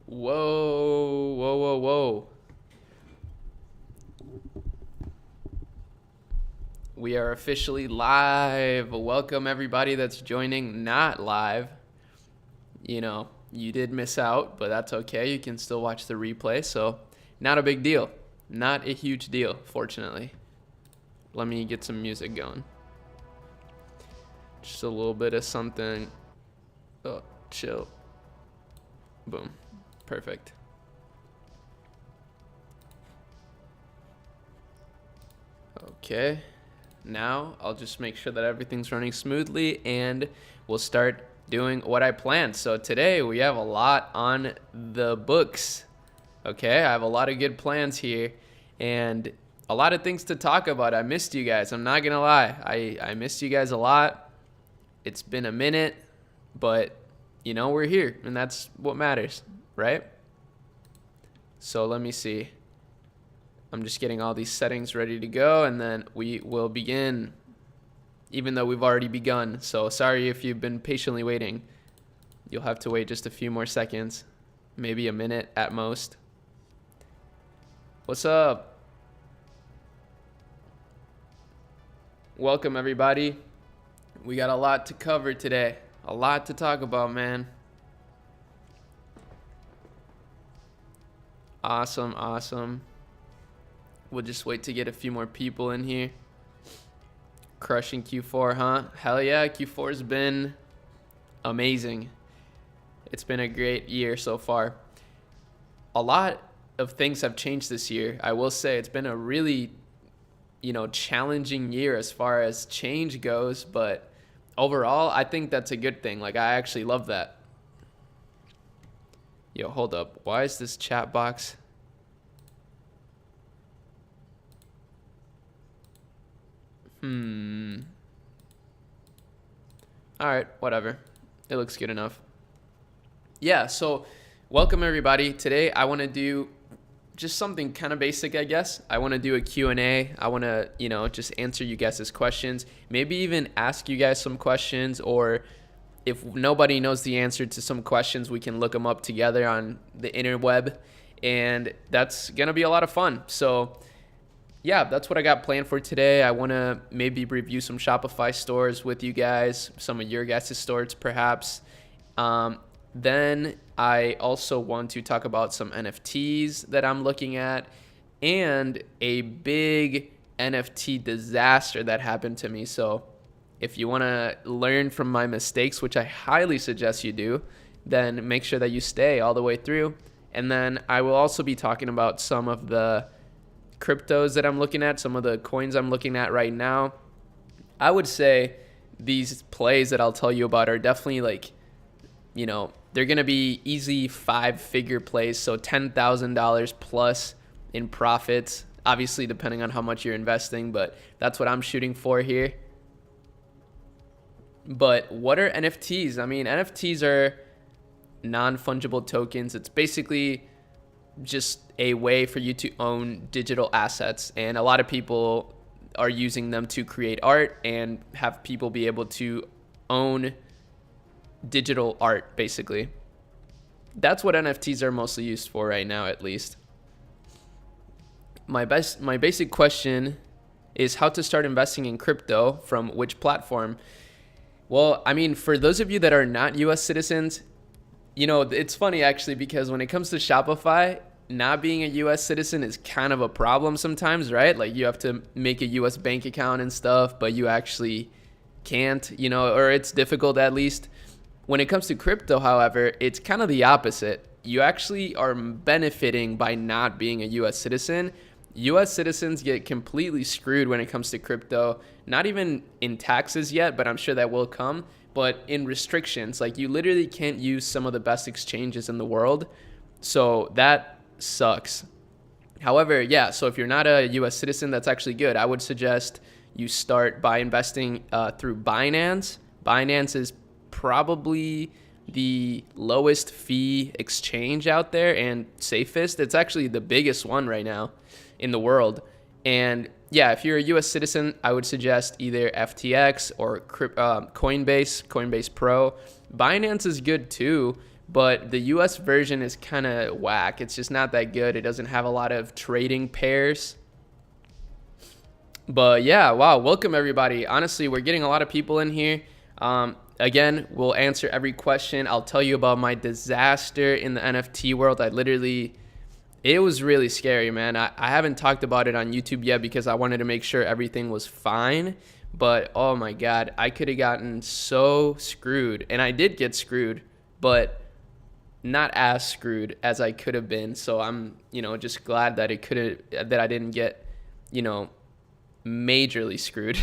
Whoa, whoa, whoa, whoa. We are officially live. Welcome everybody that's joining not live. You did miss out, but that's okay. You can still watch the replay, so not a big deal. Not a huge deal, fortunately. Let me get some music going. Just a little bit of something. Oh, chill. Boom. Perfect. Okay. Now I'll just make sure that everything's running smoothly and we'll start doing what I planned. So today we have a lot on the books. Okay, I have a lot of good plans here and a lot of things to talk about. I missed you guys. I'm not gonna lie. I missed you guys a lot. It's been a minute, but we're here and that's what matters, right? So let me see. I'm just getting all these settings ready to go and then we will begin, even though we've already begun. So sorry if you've been patiently waiting. You'll have to wait just a few more seconds, maybe a minute at most. What's up? Welcome everybody. We got a lot to cover today. A lot to talk about, man. Awesome. We'll just wait to get a few more people in here. Crushing Q4, huh? Hell yeah, Q4's been amazing. It's been a great year so far. A lot of things have changed this year. I will say it's been a really, challenging year as far as change goes, but overall, I think that's a good thing. Like, I actually love that. Yo, hold up. Why is this chat box? All right, whatever. It looks good enough. Yeah, so welcome everybody. Today I want to do just something kind of basic, I guess. I want to do a Q&A. I want to, just answer you guys' questions. Maybe even ask you guys some questions, or if nobody knows the answer to some questions, we can look them up together on the interweb, and that's going to be a lot of fun. So yeah, that's what I got planned for today. I want to maybe review some Shopify stores with you guys, some of your guys' stores perhaps. Then I also want to talk about some NFTs that I'm looking at and a big NFT disaster that happened to me. So if you want to learn from my mistakes, which I highly suggest you do, then make sure that you stay all the way through. And then I will also be talking about some of the cryptos that I'm looking at, some of the coins I'm looking at right now. I would say these plays that I'll tell you about are definitely they're going to be easy 5-figure plays. So $10,000 plus in profits, obviously depending on how much you're investing, but that's what I'm shooting for here. But what are NFTs? I mean, NFTs are non-fungible tokens. It's basically just a way for you to own digital assets, and a lot of people are using them to create art and have people be able to own digital art. Basically, that's what NFTs are mostly used for right now, at least. My basic question is how to start investing in crypto, from which platform. Well, I mean, for those of you that are not US citizens, it's funny actually, because when it comes to Shopify, not being a US citizen is kind of a problem sometimes, right? Like, you have to make a US bank account and stuff, but you actually can't, or it's difficult at least. When it comes to crypto, however, it's kind of the opposite. You actually are benefiting by not being a US citizen. US citizens get completely screwed when it comes to crypto, not even in taxes yet, but I'm sure that will come. But in restrictions, like, you literally can't use some of the best exchanges in the world. So that sucks. However, yeah, so if you're not a US citizen, that's actually good. I would suggest you start by investing through Binance. Binance is probably the lowest fee exchange out there and safest. It's actually the biggest one right now in the world. And yeah, if you're a US citizen, I would suggest either FTX or Coinbase Pro. Binance is good too, but the US version is kind of whack. It's just not that good. It doesn't have a lot of trading pairs. But yeah, wow, welcome everybody. Honestly, we're getting a lot of people in here. Again, we'll answer every question. I'll tell you about my disaster in the NFT world. It was really scary, man. I haven't talked about it on YouTube yet because I wanted to make sure everything was fine. But oh my God, I could have gotten so screwed. And I did get screwed, but not as screwed as I could have been. So I'm, just glad that that I didn't get, majorly screwed.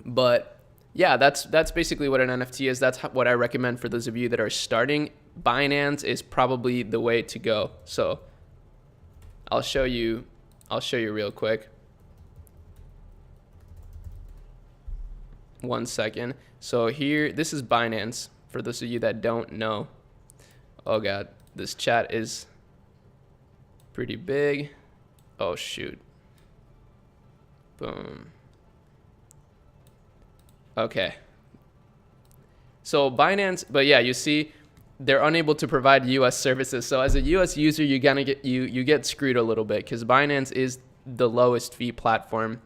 But yeah, that's basically what an NFT is. That's what I recommend for those of you that are starting. Binance is probably the way to go. So I'll show you real quick. 1 second. So here, this is Binance for those of you that don't know. Oh God, this chat is pretty big. Oh shoot. Boom. Okay. So Binance, but yeah, you see, they're unable to provide U.S. services. So as a U.S. user, you get screwed a little bit because Binance is the lowest fee platform,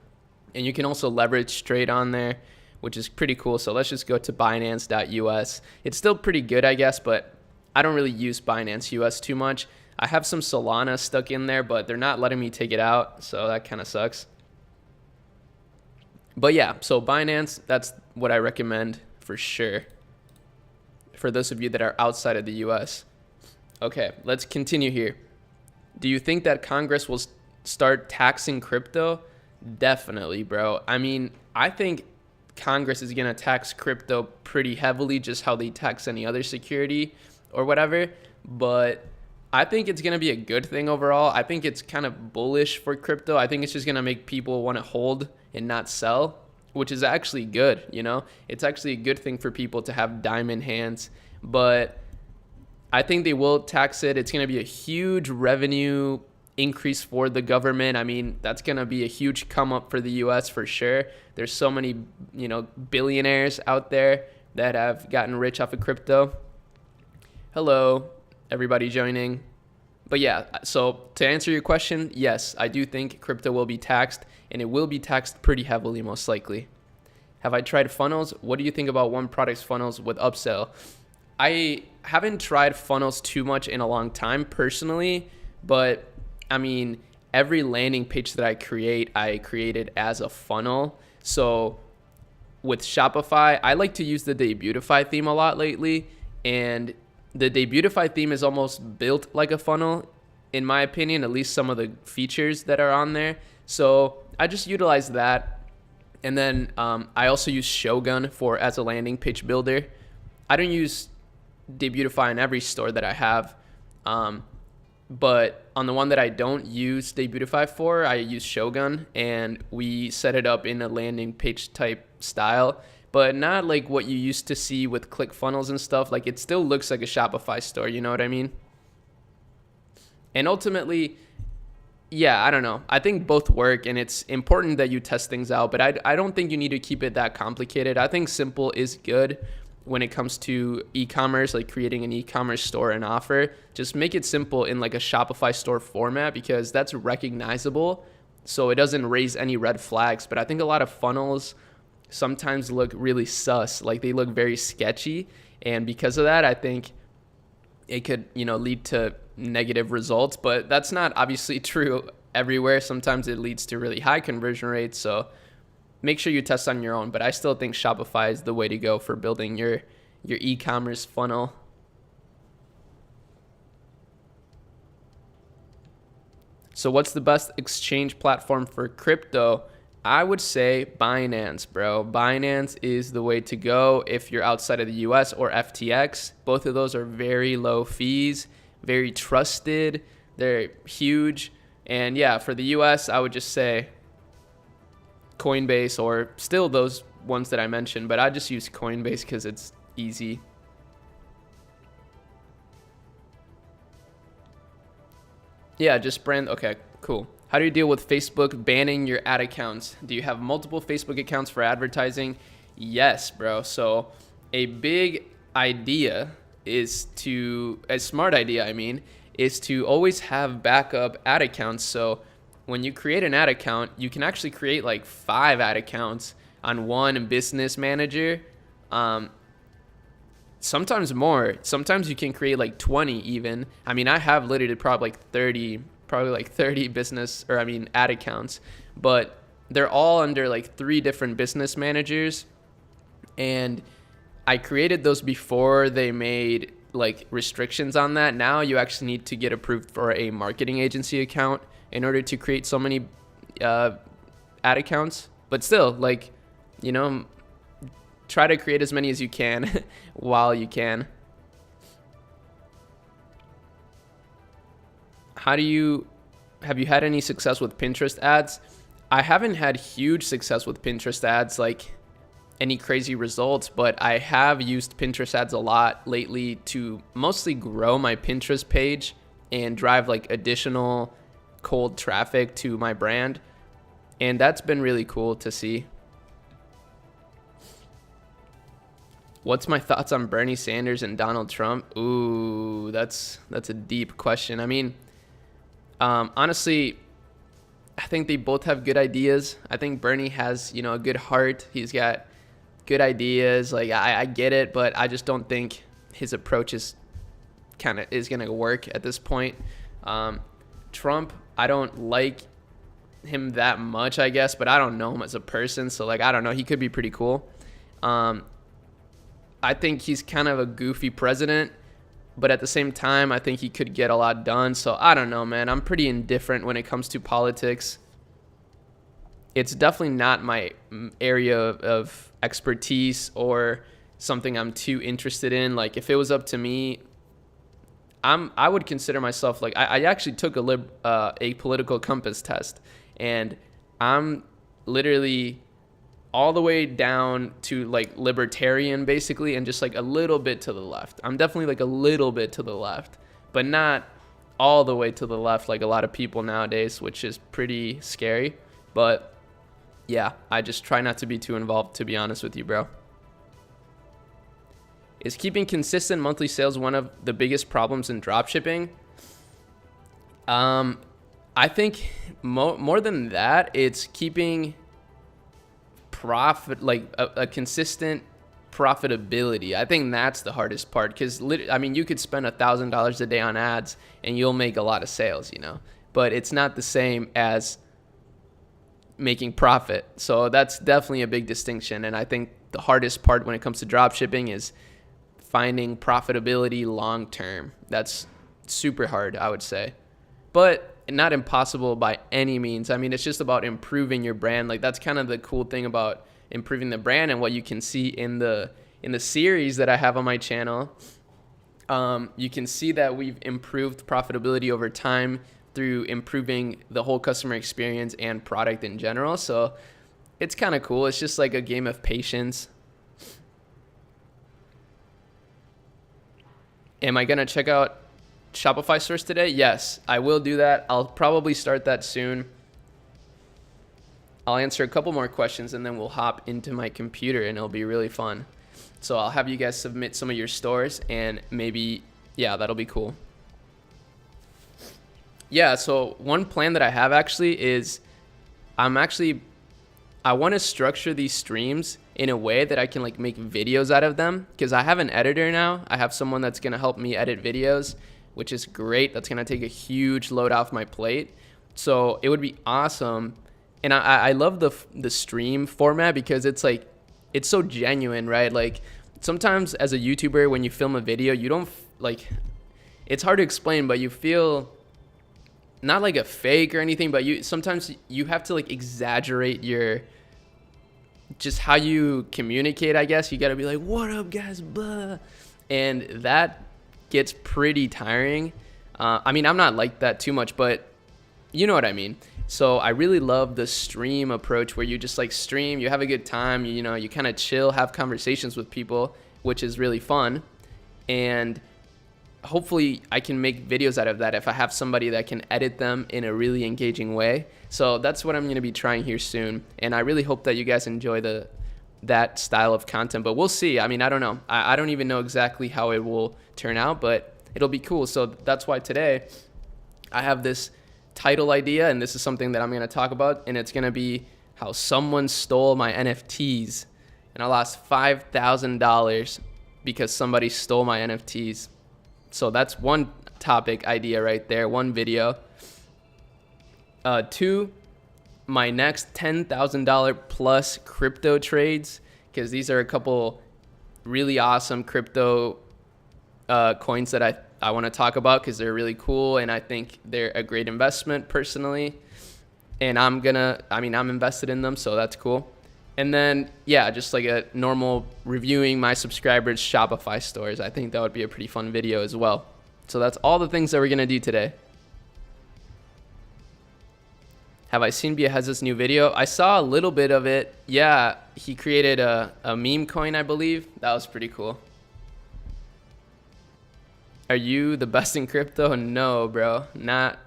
and you can also leverage trade on there, which is pretty cool. So let's just go to Binance.us. It's still pretty good, I guess, but I don't really use Binance US too much. I have some Solana stuck in there, but they're not letting me take it out, so that kind of sucks. But yeah, so Binance, that's what I recommend for sure for those of you that are outside of the US. Okay, let's continue here. Do you think that Congress will start taxing crypto? Definitely, bro. I mean, I think Congress is going to tax crypto pretty heavily, just how they tax any other security or whatever. But I think it's going to be a good thing overall. I think it's kind of bullish for crypto. I think it's just going to make people want to hold and not sell, which is actually good, It's actually a good thing for people to have diamond hands. But I think they will tax it. It's going to be a huge revenue increase for the government. I mean, that's going to be a huge come up for the US for sure. There's so many, billionaires out there that have gotten rich off of crypto. Hello, everybody joining. But yeah, so to answer your question, yes, I do think crypto will be taxed, and it will be taxed pretty heavily, most likely. Have I tried funnels? What do you think about one product's funnels with upsell? I haven't tried funnels too much in a long time personally, but I mean, every landing page that I created as a funnel. So with Shopify, I like to use the Debutify theme a lot lately, and the Debutify theme is almost built like a funnel, in my opinion, at least some of the features that are on there. So I just utilize that. And then I also use Shogun as a landing page builder. I don't use Debutify in every store that I have. But on the one that I don't use Debutify for, I use Shogun, and we set it up in a landing page type style, but not like what you used to see with ClickFunnels and stuff. Like, it still looks like a Shopify store, you know what I mean? And ultimately, yeah, I don't know. I think both work, and it's important that you test things out, but I don't think you need to keep it that complicated. I think simple is good when it comes to e-commerce, like creating an e-commerce store and offer. Just make it simple in like a Shopify store format, because that's recognizable, so it doesn't raise any red flags. But I think a lot of funnels sometimes look really sus, like they look very sketchy, and because of that, I think it could, lead to negative results. But that's not obviously true everywhere. Sometimes it leads to really high conversion rates, so make sure you test on your own. But I still think Shopify is the way to go for building your e-commerce funnel. So what's the best exchange platform for crypto? I would say Binance, bro. Binance is the way to go if you're outside of the US, or FTX. Both of those are very low fees, very trusted. They're huge. And yeah, for the US, I would just say Coinbase, or still those ones that I mentioned, but I just use Coinbase because it's easy. Yeah, just brand. Okay, cool. How do you deal with Facebook banning your ad accounts? Do you have multiple Facebook accounts for advertising? Yes, bro. So a big idea is a smart idea, is to always have backup ad accounts. So when you create an ad account, you can actually create like 5 ad accounts on one business manager. Sometimes more. Sometimes you can create like 20 even. I have literally probably like 30 business ad accounts, but they're all under like 3 different business managers. And I created those before they made like restrictions on that. Now you actually need to get approved for a marketing agency account in order to create so many ad accounts. But still, like, try to create as many as you can while you can. Have you had any success with Pinterest ads? I haven't had huge success with Pinterest ads, like any crazy results, but I have used Pinterest ads a lot lately to mostly grow my Pinterest page and drive like additional cold traffic to my brand. And that's been really cool to see. What's my thoughts on Bernie Sanders and Donald Trump? Ooh, that's a deep question. Honestly, I think they both have good ideas. I think Bernie has, a good heart. He's got good ideas. Like, I get it, but I just don't think his approach is going to work at this point. Trump, I don't like him that much, I guess, but I don't know him as a person. So, like, I don't know. He could be pretty cool. I think he's kind of a goofy president, but at the same time, I think he could get a lot done. So I don't know, man. I'm pretty indifferent when it comes to politics. It's definitely not my area of expertise or something I'm too interested in. Like, if it was up to me, I would consider myself like, I actually took a political compass test, and I'm literally all the way down to like libertarian basically, and just like a little bit to the left. I'm definitely like a little bit to the left, but not all the way to the left like a lot of people nowadays, which is pretty scary. But yeah, I just try not to be too involved, to be honest with you, bro. Is keeping consistent monthly sales one of the biggest problems in dropshipping? I think more than that, it's keeping profit, like a consistent profitability. I think that's the hardest part, because you could spend $1,000 a day on ads and you'll make a lot of sales, but it's not the same as making profit. So that's definitely a big distinction. And I think the hardest part when it comes to dropshipping is finding profitability long term. That's super hard, I would say, but not impossible by any means. It's just about improving your brand. Like, that's kind of the cool thing about improving the brand, and what you can see in the series that I have on my channel. You can see that we've improved profitability over time through improving the whole customer experience and product in general. So it's kind of cool. It's just like a game of patience. Am I going to check out Shopify stores today? Yes, I will do that. I'll probably start that soon. I'll answer a couple more questions and then we'll hop into my computer and it'll be really fun. So I'll have you guys submit some of your stores and maybe, yeah, that'll be cool. Yeah, so one plan that I have actually is I want to structure these streams in a way that I can like make videos out of them, because I have an editor now. I have someone that's going to help me edit videos, which is great. That's going to take a huge load off my plate. So it would be awesome. And I love the stream format because it's like, it's so genuine, right? Like, sometimes as a YouTuber, when you film a video, you don't like, it's hard to explain, but you feel not like a fake or anything, but sometimes you have to like exaggerate just how you communicate, I guess. You got to be like, what up guys, blah. And that gets pretty tiring. I'm not like that too much, but you know what I mean. So I really love the stream approach, where you just like stream, you have a good time, you kind of chill, have conversations with people, which is really fun. And hopefully I can make videos out of that if I have somebody that can edit them in a really engaging way. So that's what I'm going to be trying here soon. And I really hope that you guys enjoy the that style of content, but we'll see. I mean, I don't know. I don't even know exactly how it will turn out, but it'll be cool. So that's why today I have this title idea, and this is something that I'm going to talk about, and it's going to be how someone stole my NFTs, and I lost $5,000 because somebody stole my NFTs. So that's one topic idea right there, one video. Two, my next $10,000 plus crypto trades, because these are a couple really awesome crypto coins that I want to talk about because they're really cool, and I think they're a great investment personally. And I'm invested in them, so that's cool. And then, yeah, just like a normal reviewing my subscribers' Shopify stores. I think that would be a pretty fun video as well. So that's all the things that we're going to do today. Have I seen Biahez's new video? I saw a little bit of it. Yeah, he created a meme coin, I believe. That was pretty cool. Are you the best in crypto? No, bro. Not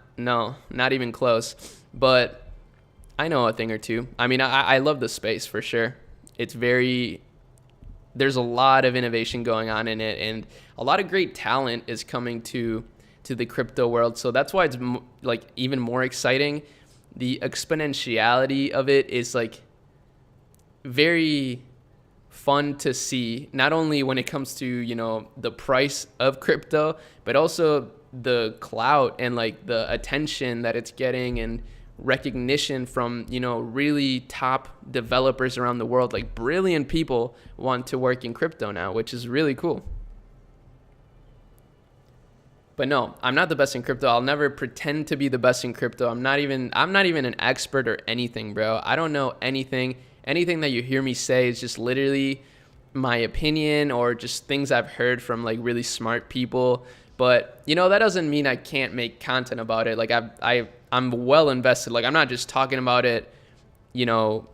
even close. But I know a thing or two. I mean, I love the space for sure. There's a lot of innovation going on in it, and a lot of great talent is coming to the crypto world. So that's why it's like even more exciting. The exponentiality of it is like very fun to see, not only when it comes to, you know, the price of crypto, but also the clout and like the attention that it's getting and recognition from, you know, really top developers around the world. Like brilliant people want to work in crypto now, which is really cool. But no, I'm not the best in crypto. I'll never pretend to be the best in crypto. I'm not even an expert or anything, bro. I don't know anything. Anything that you hear me say is just literally my opinion or just things I've heard from like really smart people. But, you know, that doesn't mean I can't make content about it. Like I'm well invested. Like I'm not just talking about it, you know,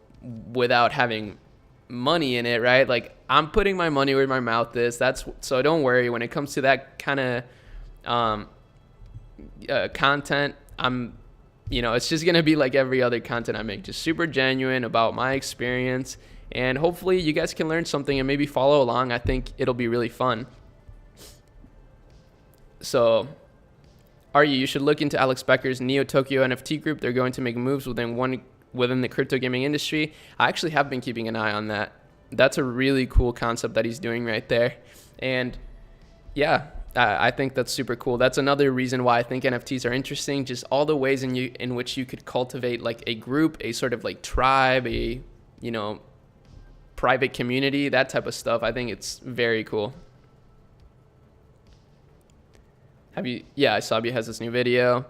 without having money in it, right? Like I'm putting my money where my mouth is. So don't worry when it comes to that kind of content. It's just going to be like every other content I make, just super genuine about my experience, and hopefully you guys can learn something and maybe follow along. I think it'll be really fun. So you should look into Alex Becker's Neo Tokyo NFT group. They're going to make moves within the crypto gaming industry. I actually have been keeping an eye on that. That's a really cool concept that he's doing right there. And yeah, I think that's super cool. That's another reason why I think NFTs are interesting. Just all the ways in which you could cultivate like a group, a sort of like tribe, a, you know, private community, that type of stuff. I think it's very cool. I saw has this new video.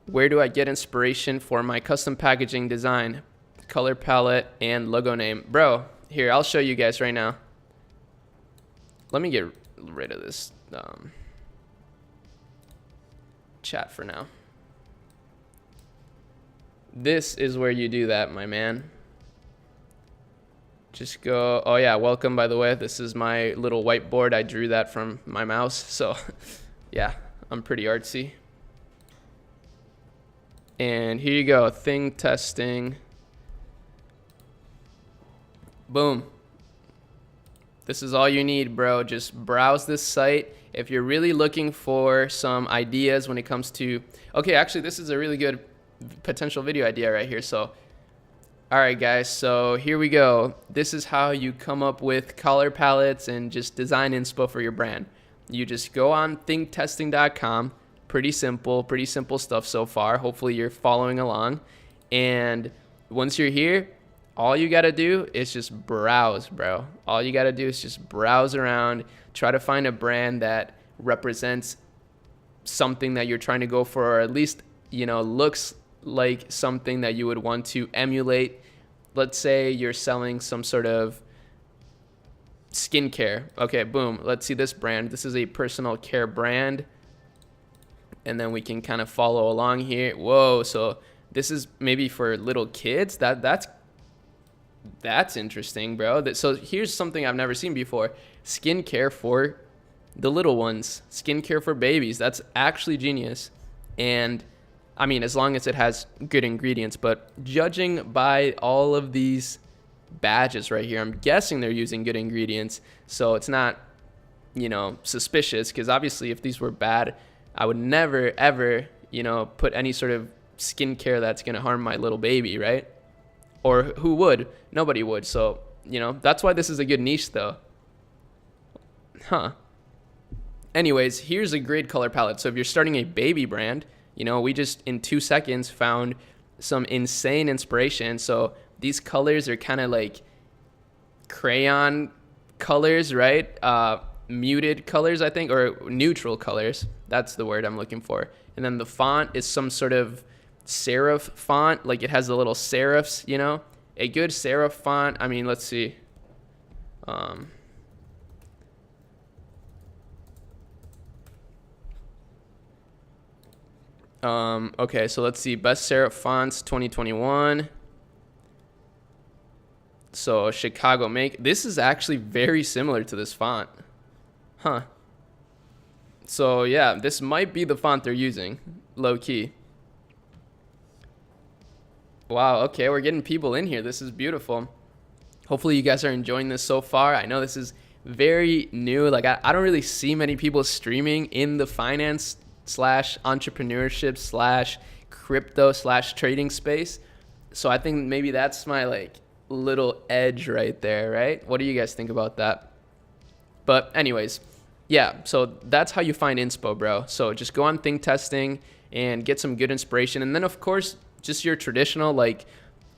Where do I get inspiration for my custom packaging design, color palette, and logo name? Bro, here, I'll show you guys right now. Let me get rid of this chat for now. This is where you do that, my man. Just go. Oh yeah, welcome, by the way. This is my little whiteboard. I drew that from my mouse. So yeah, I'm pretty artsy. And here you go, thing testing. Boom. This is all you need, bro. Just browse this site. If you're really looking for some ideas when it comes to, okay, actually, this is a really good potential video idea right here. So, all right, guys, so here we go. This is how you come up with color palettes and just design inspo for your brand. You just go on thinktesting.com. Pretty simple stuff so far. Hopefully you're following along. And once you're here, all you got to do is just browse, bro. All you got to do is just browse around, try to find a brand that represents something that you're trying to go for, or at least, you know, looks like something that you would want to emulate. Let's say you're selling some sort of skincare. Okay, boom. Let's see this brand. This is a personal care brand. And then we can kind of follow along here. Whoa, so this is maybe for little kids? That's interesting, bro. So here's something I've never seen before. Skincare for the little ones. Skincare for babies. That's actually genius. And I mean, as long as it has good ingredients. But judging by all of these badges right here. I'm guessing they're using good ingredients, so it's not, suspicious, because obviously if these were bad, I would never, ever, put any sort of skincare that's going to harm my little baby, right? Or who would? Nobody would. So, that's why this is a good niche though. Anyways, here's a great color palette. So if you're starting a baby brand, we just in 2 seconds found some insane inspiration. So these colors are kind of like crayon colors, right? Muted colors, I think, or neutral colors. That's the word I'm looking for. And then the font is some sort of serif font. Like it has the little serifs, a good serif font. I mean, let's see. Okay, so let's see. Best serif fonts 2021. So Chicago Make. This is actually very similar to this font. So yeah, this might be the font they're using, low key. Wow, okay, we're getting people in here. This is beautiful. Hopefully you guys are enjoying this so far. I know this is very new. Like I don't really see many people streaming in the finance / entrepreneurship / crypto / trading space. So I think maybe that's my like little edge right there, right? What do you guys think about that? But anyways, yeah, so that's how you find inspo, bro. So just go on Think Testing and get some good inspiration. And then of course, just your traditional, like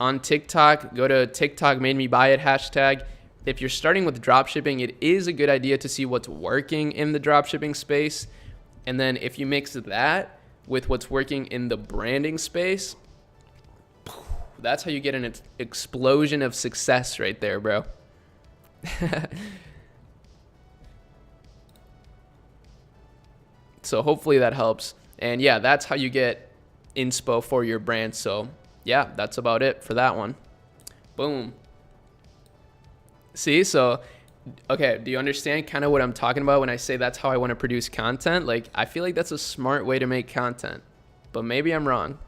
on TikTok, go to TikTok made me buy it hashtag. If you're starting with dropshipping, it is a good idea to see what's working in the dropshipping space. And then if you mix that with what's working in the branding space, that's how you get an explosion of success right there, bro. So hopefully that helps. And yeah, that's how you get inspo for your brand. So yeah, that's about it for that one. Boom. See, so okay, do you understand kind of what I'm talking about when I say that's how I want to produce content? Like, I feel like that's a smart way to make content, but maybe I'm wrong,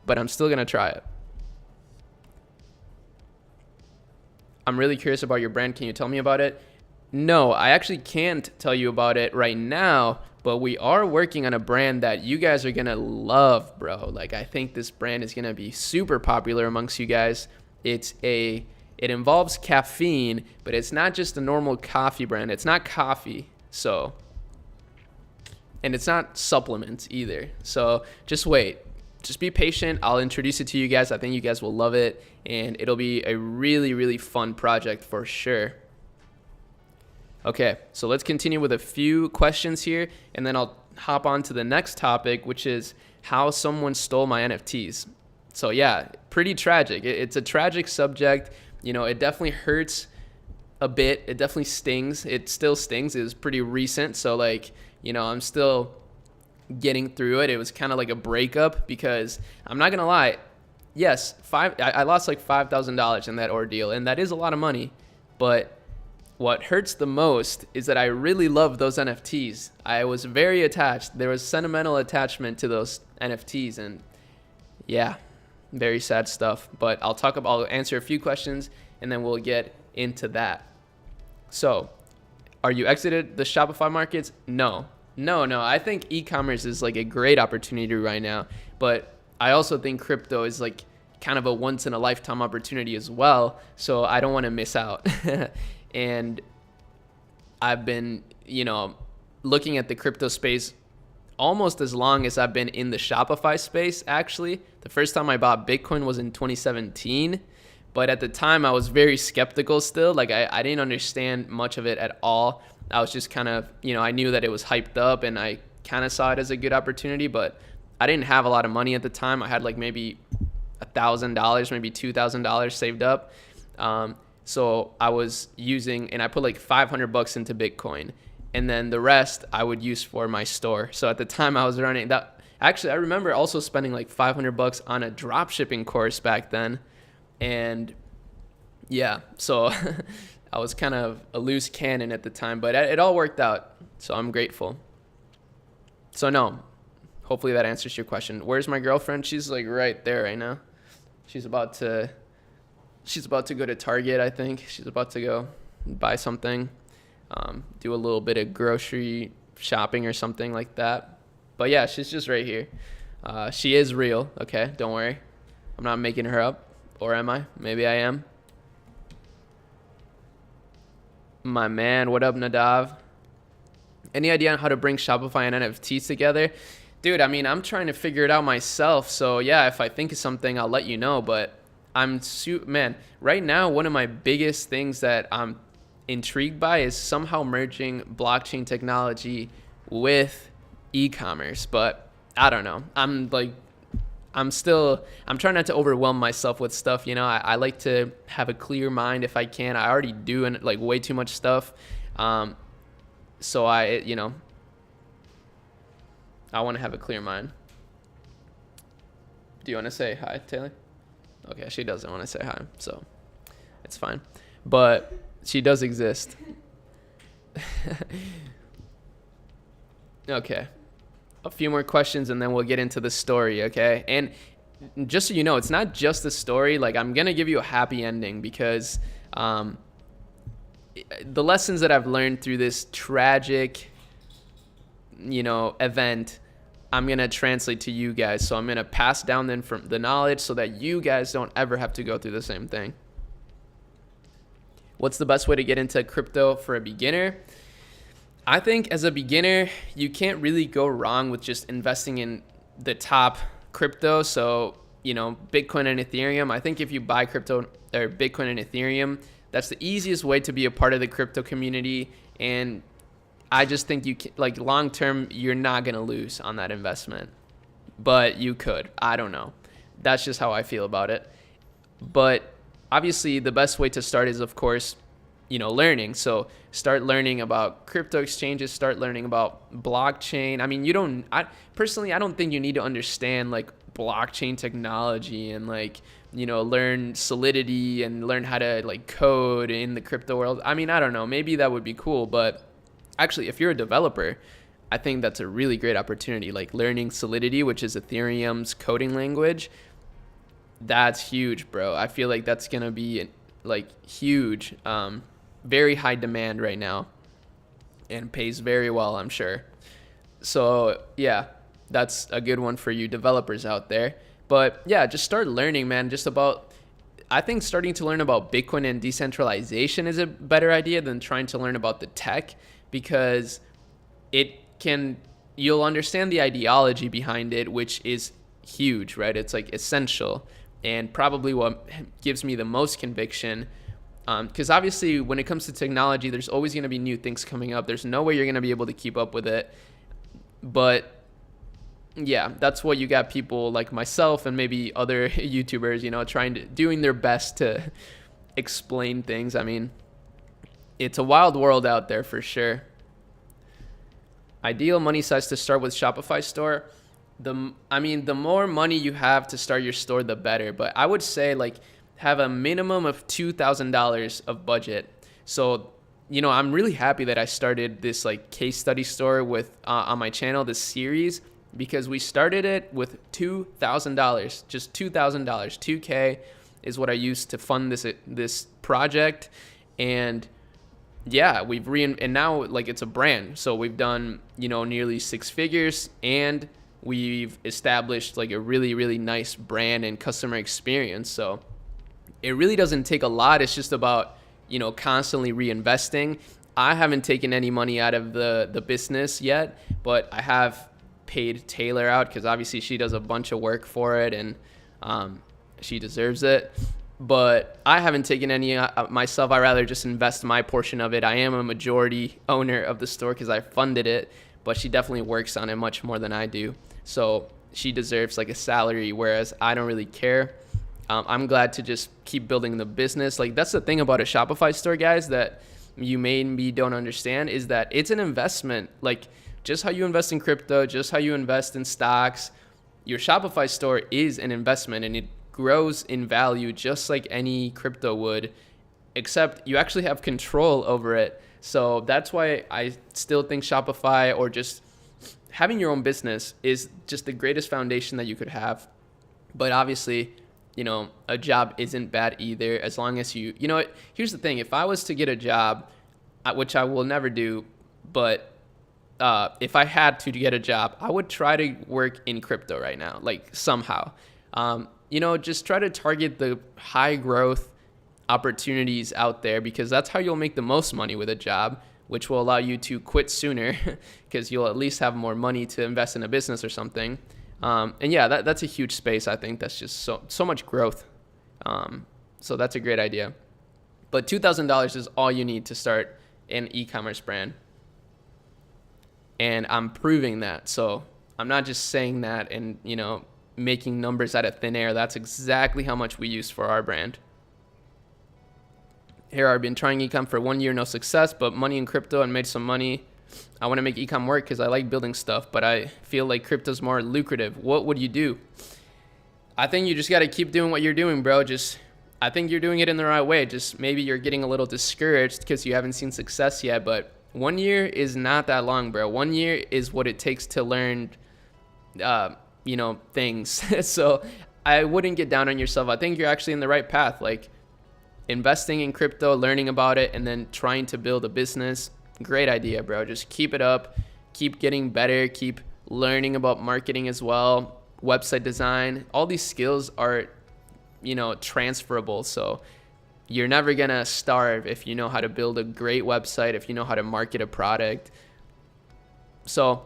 but I'm still going to try it. I'm really curious about your brand. Can you tell me about it? No, I actually can't tell you about it right now, but we are working on a brand that you guys are going to love, bro. Like, I think this brand is going to be super popular amongst you guys. It involves caffeine, but it's not just a normal coffee brand. It's not coffee, so, and it's not supplements either. So just wait. Just be patient. I'll introduce it to you guys. I think you guys will love it, and it'll be a really, really fun project for sure. Okay, so let's continue with a few questions here, and then I'll hop on to the next topic, which is how someone stole my NFTs. So yeah, pretty tragic. It's a tragic subject. It definitely hurts a bit. It definitely stings. It still stings. It was pretty recent, so like, I'm still getting through it. It was kind of like a breakup because I'm not gonna lie. Yes, I lost like $5,000 in that ordeal, and that is a lot of money, but what hurts the most is that I really love those NFTs. I was very attached. There was sentimental attachment to those NFTs, and yeah, very sad stuff. But I'll answer a few questions, and then we'll get into that. So, are you exited the Shopify markets? No. I think e-commerce is like a great opportunity right now, but I also think crypto is like kind of a once in a lifetime opportunity as well. So I don't want to miss out. And I've been, looking at the crypto space almost as long as I've been in the Shopify space, actually. The first time I bought Bitcoin was in 2017. But at the time, I was very skeptical still. Like, I didn't understand much of it at all. I was just kind of, I knew that it was hyped up, and I kind of saw it as a good opportunity. But I didn't have a lot of money at the time. I had like maybe $1,000, maybe $2,000 saved up. So I was using, and I put like $500 into Bitcoin, and then the rest I would use for my store. So at the time I was running that. Actually, I remember also spending like $500 on a dropshipping course back then. And yeah, so I was kind of a loose cannon at the time, but it all worked out. So I'm grateful. So no, hopefully that answers your question. Where's my girlfriend? She's like right there right now. She's about to She's about to go to Target, I think. She's about to go buy something, do a little bit of grocery shopping or something like that. But yeah, she's just right here. She is real, okay? Don't worry. I'm not making her up. Or am I? Maybe I am. My man, what up, Nadav? Any idea on how to bring Shopify and NFTs together? Dude, I mean, I'm trying to figure it out myself. So yeah, if I think of something, I'll let you know. But man, right now, one of my biggest things that I'm intrigued by is somehow merging blockchain technology with e-commerce. But I don't know. I'm trying not to overwhelm myself with stuff. You know, I like to have a clear mind if I can. I already do like way too much stuff. So I want to have a clear mind. Do you want to say hi, Taylor? Okay, she doesn't want to say hi, so it's fine. But she does exist. Okay. A few more questions and then we'll get into the story, okay? And just so you know, it's not just the story. Like, I'm going to give you a happy ending because the lessons that I've learned through this tragic, event, I'm going to translate to you guys. So I'm going to pass down the knowledge so that you guys don't ever have to go through the same thing. What's the best way to get into crypto for a beginner? I think as a beginner, you can't really go wrong with just investing in the top crypto. So, Bitcoin and Ethereum. I think if you buy crypto or Bitcoin and Ethereum, that's the easiest way to be a part of the crypto community. And I just think you can, like, long term, you're not going to lose on that investment, but you could. I don't know. That's just how I feel about it. But obviously the best way to start is, of course, learning. So start learning about crypto exchanges, start learning about blockchain. I mean, I don't think you need to understand like blockchain technology and learn Solidity and learn how to like code in the crypto world. I mean, I don't know, maybe that would be cool, but actually if you're a developer, I think that's a really great opportunity. Like learning Solidity, which is Ethereum's coding language, that's huge, bro. I feel like that's going to be like huge. Very high demand right now and pays very well, I'm sure. So yeah, that's a good one for you developers out there. But yeah, just start learning, man. I think starting to learn about Bitcoin and decentralization is a better idea than trying to learn about the tech, because you'll understand the ideology behind it, which is huge, right? It's like essential and probably what gives me the most conviction. Because obviously when it comes to technology, there's always going to be new things coming up. There's no way you're going to be able to keep up with it. But yeah, that's what you got people like myself and maybe other YouTubers, doing their best to explain things. I mean, it's a wild world out there for sure. Ideal money size to start with Shopify store. The more money you have to start your store, the better. But I would say have a minimum of $2,000 of budget. So, I'm really happy that I started this case study store with on my channel, this series, because we started it with $2,000, just $2,000. $2K is what I used to fund this project. And yeah, and now it's a brand. So we've done, nearly 6 figures, and we've established a really, really nice brand and customer experience. So it really doesn't take a lot. It's just about, constantly reinvesting. I haven't taken any money out of the business yet, but I have paid Taylor out because obviously she does a bunch of work for it, and she deserves it. But I haven't taken any myself. I rather just invest my portion of it. I am a majority owner of the store because I funded it, but she definitely works on it much more than I do. So she deserves a salary, whereas I don't really care. I'm glad to just keep building the business. That's the thing about a Shopify store, guys, that you maybe don't understand, is that it's an investment. Just how you invest in crypto, just how you invest in stocks, your Shopify store is an investment, and it grows in value just like any crypto would, except you actually have control over it. So that's why I still think Shopify, or just having your own business, is just the greatest foundation that you could have. But obviously, a job isn't bad either, as long as here's the thing. If I was to get a job, which I will never do, but if I had to get a job, I would try to work in crypto right now, like somehow. Just try to target the high growth opportunities out there, because that's how you'll make the most money with a job, which will allow you to quit sooner because you'll at least have more money to invest in a business or something. And yeah, that's a huge space. I think that's just so much growth. So that's a great idea. But $2,000 is all you need to start an e-commerce brand. And I'm proving that. So I'm not just saying that and, making numbers out of thin air. That's exactly how much we use for our brand. Here, I've been trying ecom for 1 year, no success, but money in crypto and made some money. I want to make ecom work because I like building stuff, but I feel like crypto's more lucrative. What would you do? I think you just got to keep doing what you're doing, bro. I think you're doing it in the right way. Just maybe you're getting a little discouraged because you haven't seen success yet, but 1 year is not that long, bro. 1 year is what it takes to learn, things. So I wouldn't get down on yourself. I think you're actually in the right path. Like, investing in crypto, learning about it, and then trying to build a business. Great idea, bro. Just keep it up. Keep getting better. Keep learning about marketing as well. Website design. All these skills are, transferable. So you're never going to starve if you know how to build a great website, if you know how to market a product. So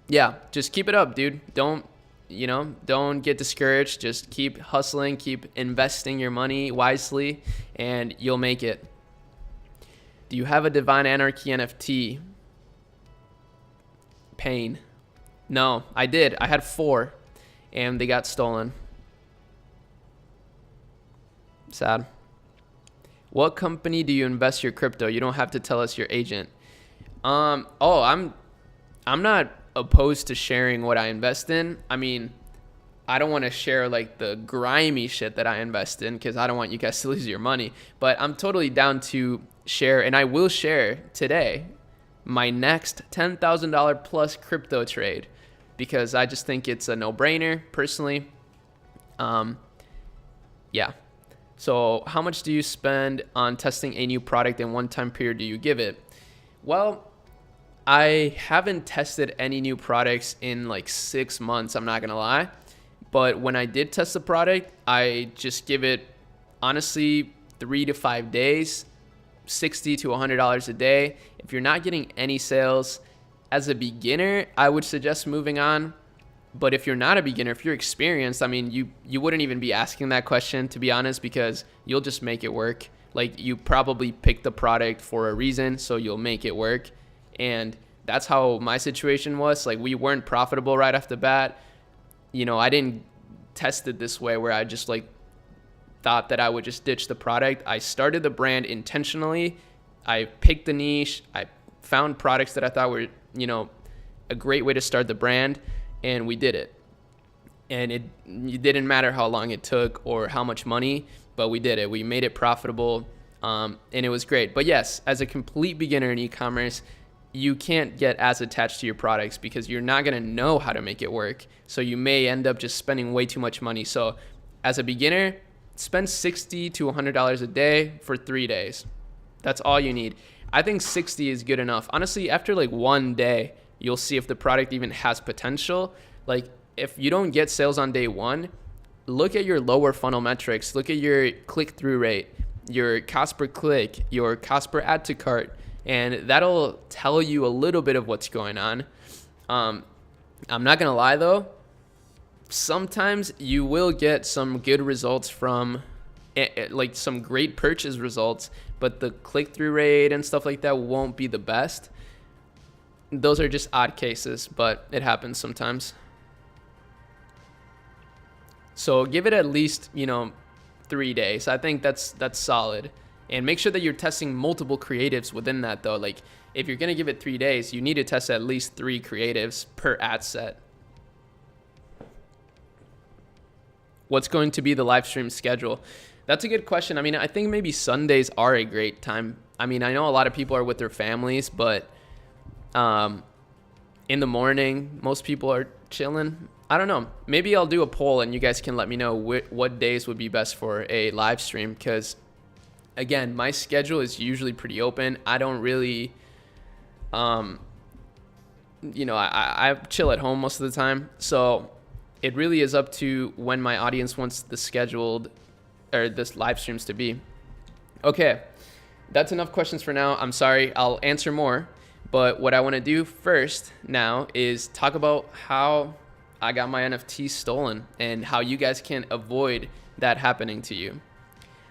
yeah, just keep it up, dude. Don't get discouraged. Just keep hustling, keep investing your money wisely, and you'll make it. Do you have a Divine Anarchy NFT? Pain. No, I did. I had 4, and they got stolen. Sad. What company do you invest your crypto? You don't have to tell us your agent. I'm not opposed to sharing what I invest in. I mean, I don't want to share like the grimy shit that I invest in because I don't want you guys to lose your money. But I'm totally down to share, and I will share today my next $10,000 plus crypto trade because I just think it's a no-brainer personally. Yeah. So how much do you spend on testing a new product and what time period do you give it? Well, I haven't tested any new products in like 6 months, I'm not going to lie. But when I did test the product, I just give it, honestly, 3 to 5 days, $60 to $100 a day. If you're not getting any sales as a beginner, I would suggest moving on. But if you're not a beginner, if you're experienced, I mean, you wouldn't even be asking that question, to be honest, because you'll just make it work. Like, you probably picked the product for a reason, so you'll make it work. And that's how my situation was. Like, we weren't profitable right off the bat. I didn't test it this way where I just like thought that I would just ditch the product. I started the brand intentionally. I picked the niche. I found products that I thought were, a great way to start the brand, and we did it. And it didn't matter how long it took or how much money, but we did it. We made it profitable, and it was great. But yes, as a complete beginner in e-commerce, you can't get as attached to your products because you're not going to know how to make it work. So you may end up just spending way too much money. So as a beginner, spend $60 to $100 a day for 3 days. That's all you need. I think 60 is good enough. Honestly, after like 1 day, you'll see if the product even has potential. Like, if you don't get sales on day 1, look at your lower funnel metrics. Look at your click-through rate, your cost per click, your cost per add to cart. And that'll tell you a little bit of what's going on. I'm not going to lie, though. Sometimes you will get some good results from, like, some great purchase results, but the click-through rate and stuff like that won't be the best. Those are just odd cases, but it happens sometimes. So give it at least, 3 days. I think that's solid. And make sure that you're testing multiple creatives within that, though. Like, if you're going to give it 3 days, you need to test at least 3 creatives per ad set. What's going to be the live stream schedule? That's a good question. I mean, I think maybe Sundays are a great time. I mean, I know a lot of people are with their families, but in the morning, most people are chilling. I don't know. Maybe I'll do a poll and you guys can let me know what days would be best for a live stream, because again, my schedule is usually pretty open. I don't really, I chill at home most of the time. So it really is up to when my audience wants the scheduled or this live streams to be. Okay, that's enough questions for now. I'm sorry, I'll answer more. But what I want to do first now is talk about how I got my NFT stolen and how you guys can avoid that happening to you.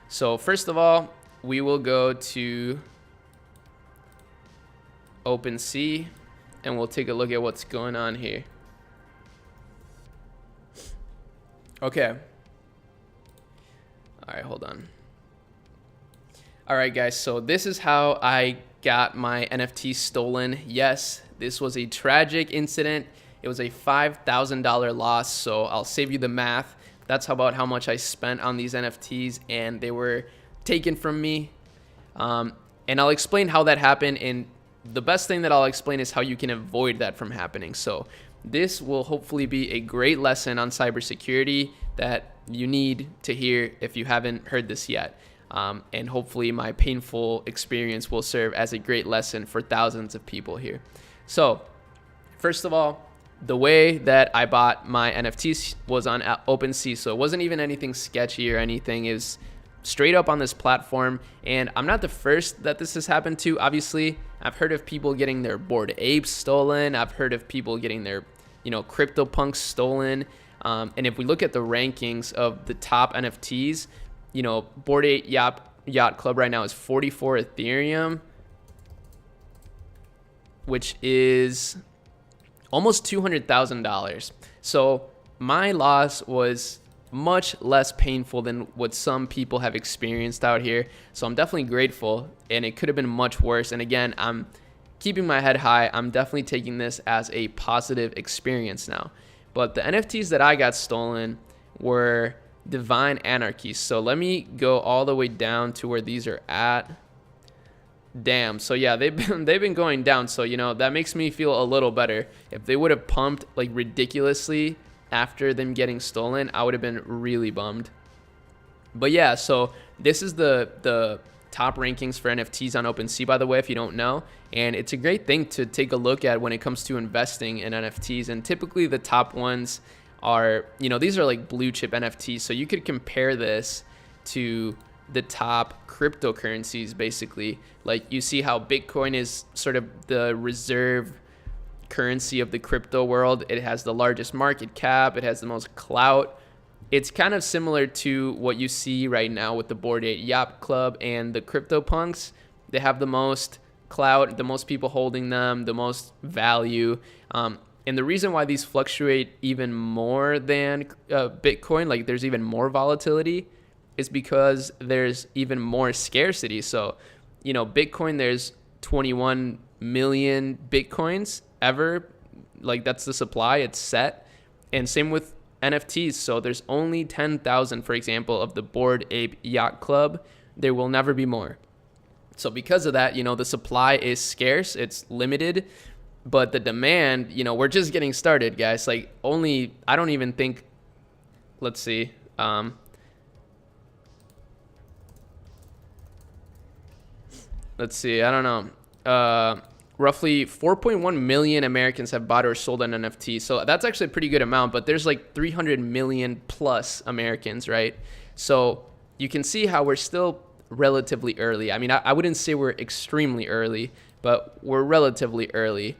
So first of all, we will go to OpenSea and we'll take a look at what's going on here. Okay. All right, hold on. All right, guys, so this is how I got my NFT stolen. Yes, this was a tragic incident. It was a $5,000 loss, so I'll save you the math. That's about how much I spent on these NFTs, and they were taken from me. And I'll explain how that happened, and the best thing that I'll explain is how you can avoid that from happening. So this will hopefully be a great lesson on cybersecurity that you need to hear if you haven't heard this yet. And hopefully my painful experience will serve as a great lesson for thousands of people here. So first of all, the way that I bought my NFTs was on OpenSea. So it wasn't even anything sketchy or anything. It was straight up on this platform. And I'm not the first that this has happened to. Obviously, I've heard of people getting their Bored Apes stolen. I've heard of people getting their, CryptoPunks stolen. And if we look at the rankings of the top NFTs, Bored Ape Yacht Club right now is 44 Ethereum, which is almost $200,000. So my loss was much less painful than what some people have experienced out here. So I'm definitely grateful, and it could have been much worse. And again, I'm keeping my head high. I'm definitely taking this as a positive experience now. But the NFTs that I got stolen were Divine Anarchy. So let me go all the way down to where these are at. Damn. So yeah, they've been going down. So that makes me feel a little better. If they would have pumped like ridiculously after them getting stolen, I would have been really bummed. But yeah, so this is the top rankings for NFTs on OpenSea, by the way, if you don't know. And it's a great thing to take a look at when it comes to investing in NFTs. And typically the top ones are, these are like blue chip NFTs. So you could compare this to the top cryptocurrencies, basically. Like you see how Bitcoin is sort of the reserve currency of the crypto world. It has the largest market cap. It has the most clout. It's kind of similar to what you see right now with the Bored Ape Yacht Club and the CryptoPunks. They have the most clout, the most people holding them, the most value. And the reason why these fluctuate even more than Bitcoin, like there's even more volatility, is because there's even more scarcity. So, Bitcoin, there's 21 million Bitcoins ever. Like that's the supply, it's set. And same with NFTs. So there's only 10,000, for example, of the Bored Ape Yacht Club. There will never be more. So because of that, the supply is scarce, it's limited. But the demand, we're just getting started, guys. I don't even think, let's see. Let's see, I don't know. Roughly 4.1 million Americans have bought or sold an NFT. So that's actually a pretty good amount, but there's like 300 million plus Americans, right? So you can see how we're still relatively early. I mean, I wouldn't say we're extremely early, but we're relatively early.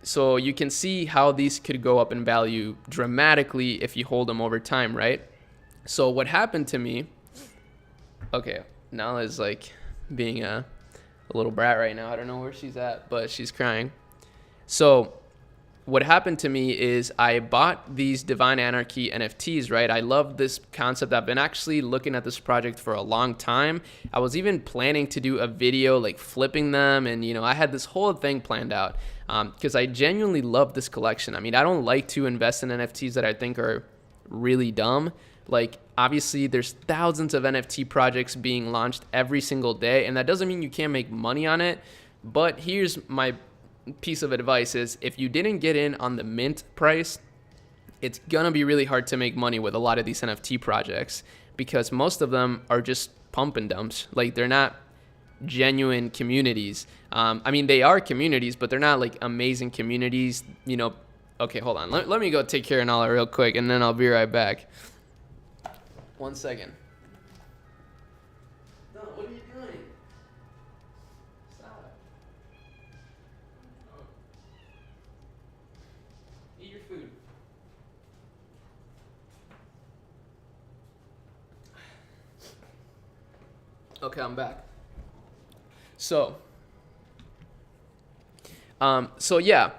So you can see how these could go up in value dramatically if you hold them over time, right? So what happened to me, okay, Nala's like being a little brat right now. I don't know where she's at, but she's crying. So what happened to me is I bought these Divine Anarchy NFTs, right? I love this concept. I've been actually looking at this project for a long time. I was even planning to do a video like flipping them, and I had this whole thing planned out because I genuinely love this collection. I mean, I don't like to invest in NFTs that I think are really dumb. Like obviously there's thousands of NFT projects being launched every single day, and that doesn't mean you can't make money on it. But here's my piece of advice is if you didn't get in on the mint price, it's gonna be really hard to make money with a lot of these NFT projects because most of them are just pump and dumps. Like they're not genuine communities. I mean, they are communities, but they're not like amazing communities. You know, okay, hold on. Let me go take care of Nala real quick, and then I'll be right back. 1 second. No, what are you doing? Stop. Oh. Eat your food. Okay, I'm back. So yeah,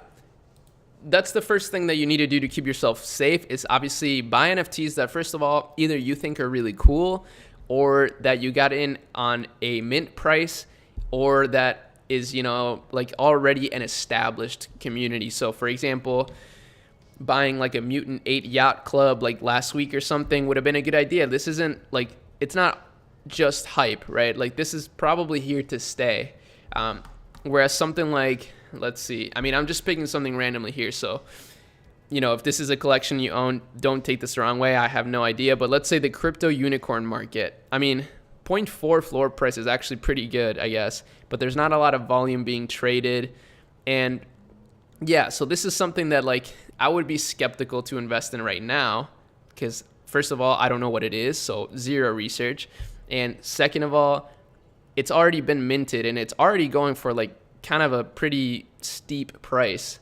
that's the first thing that you need to do to keep yourself safe is obviously buy NFTs that first of all, either you think are really cool or that you got in on a mint price or that is, you know, like already an established community. So for example, buying like a Mutant 8 yacht club like last week or something would have been a good idea. This isn't like, it's not just hype, right? Like this is probably here to stay. Whereas something like, let's see, I mean, I'm just picking something randomly here. So, you know, if this is a collection you own, don't take this the wrong way. I have no idea. But let's say the crypto unicorn market. I mean, 0.4 floor price is actually pretty good, I guess. But there's not a lot of volume being traded. And yeah, so this is something that like I would be skeptical to invest in right now. Because first of all, I don't know what it is. So zero research. And second of all, it's already been minted and it's already going for like kind of a pretty steep price.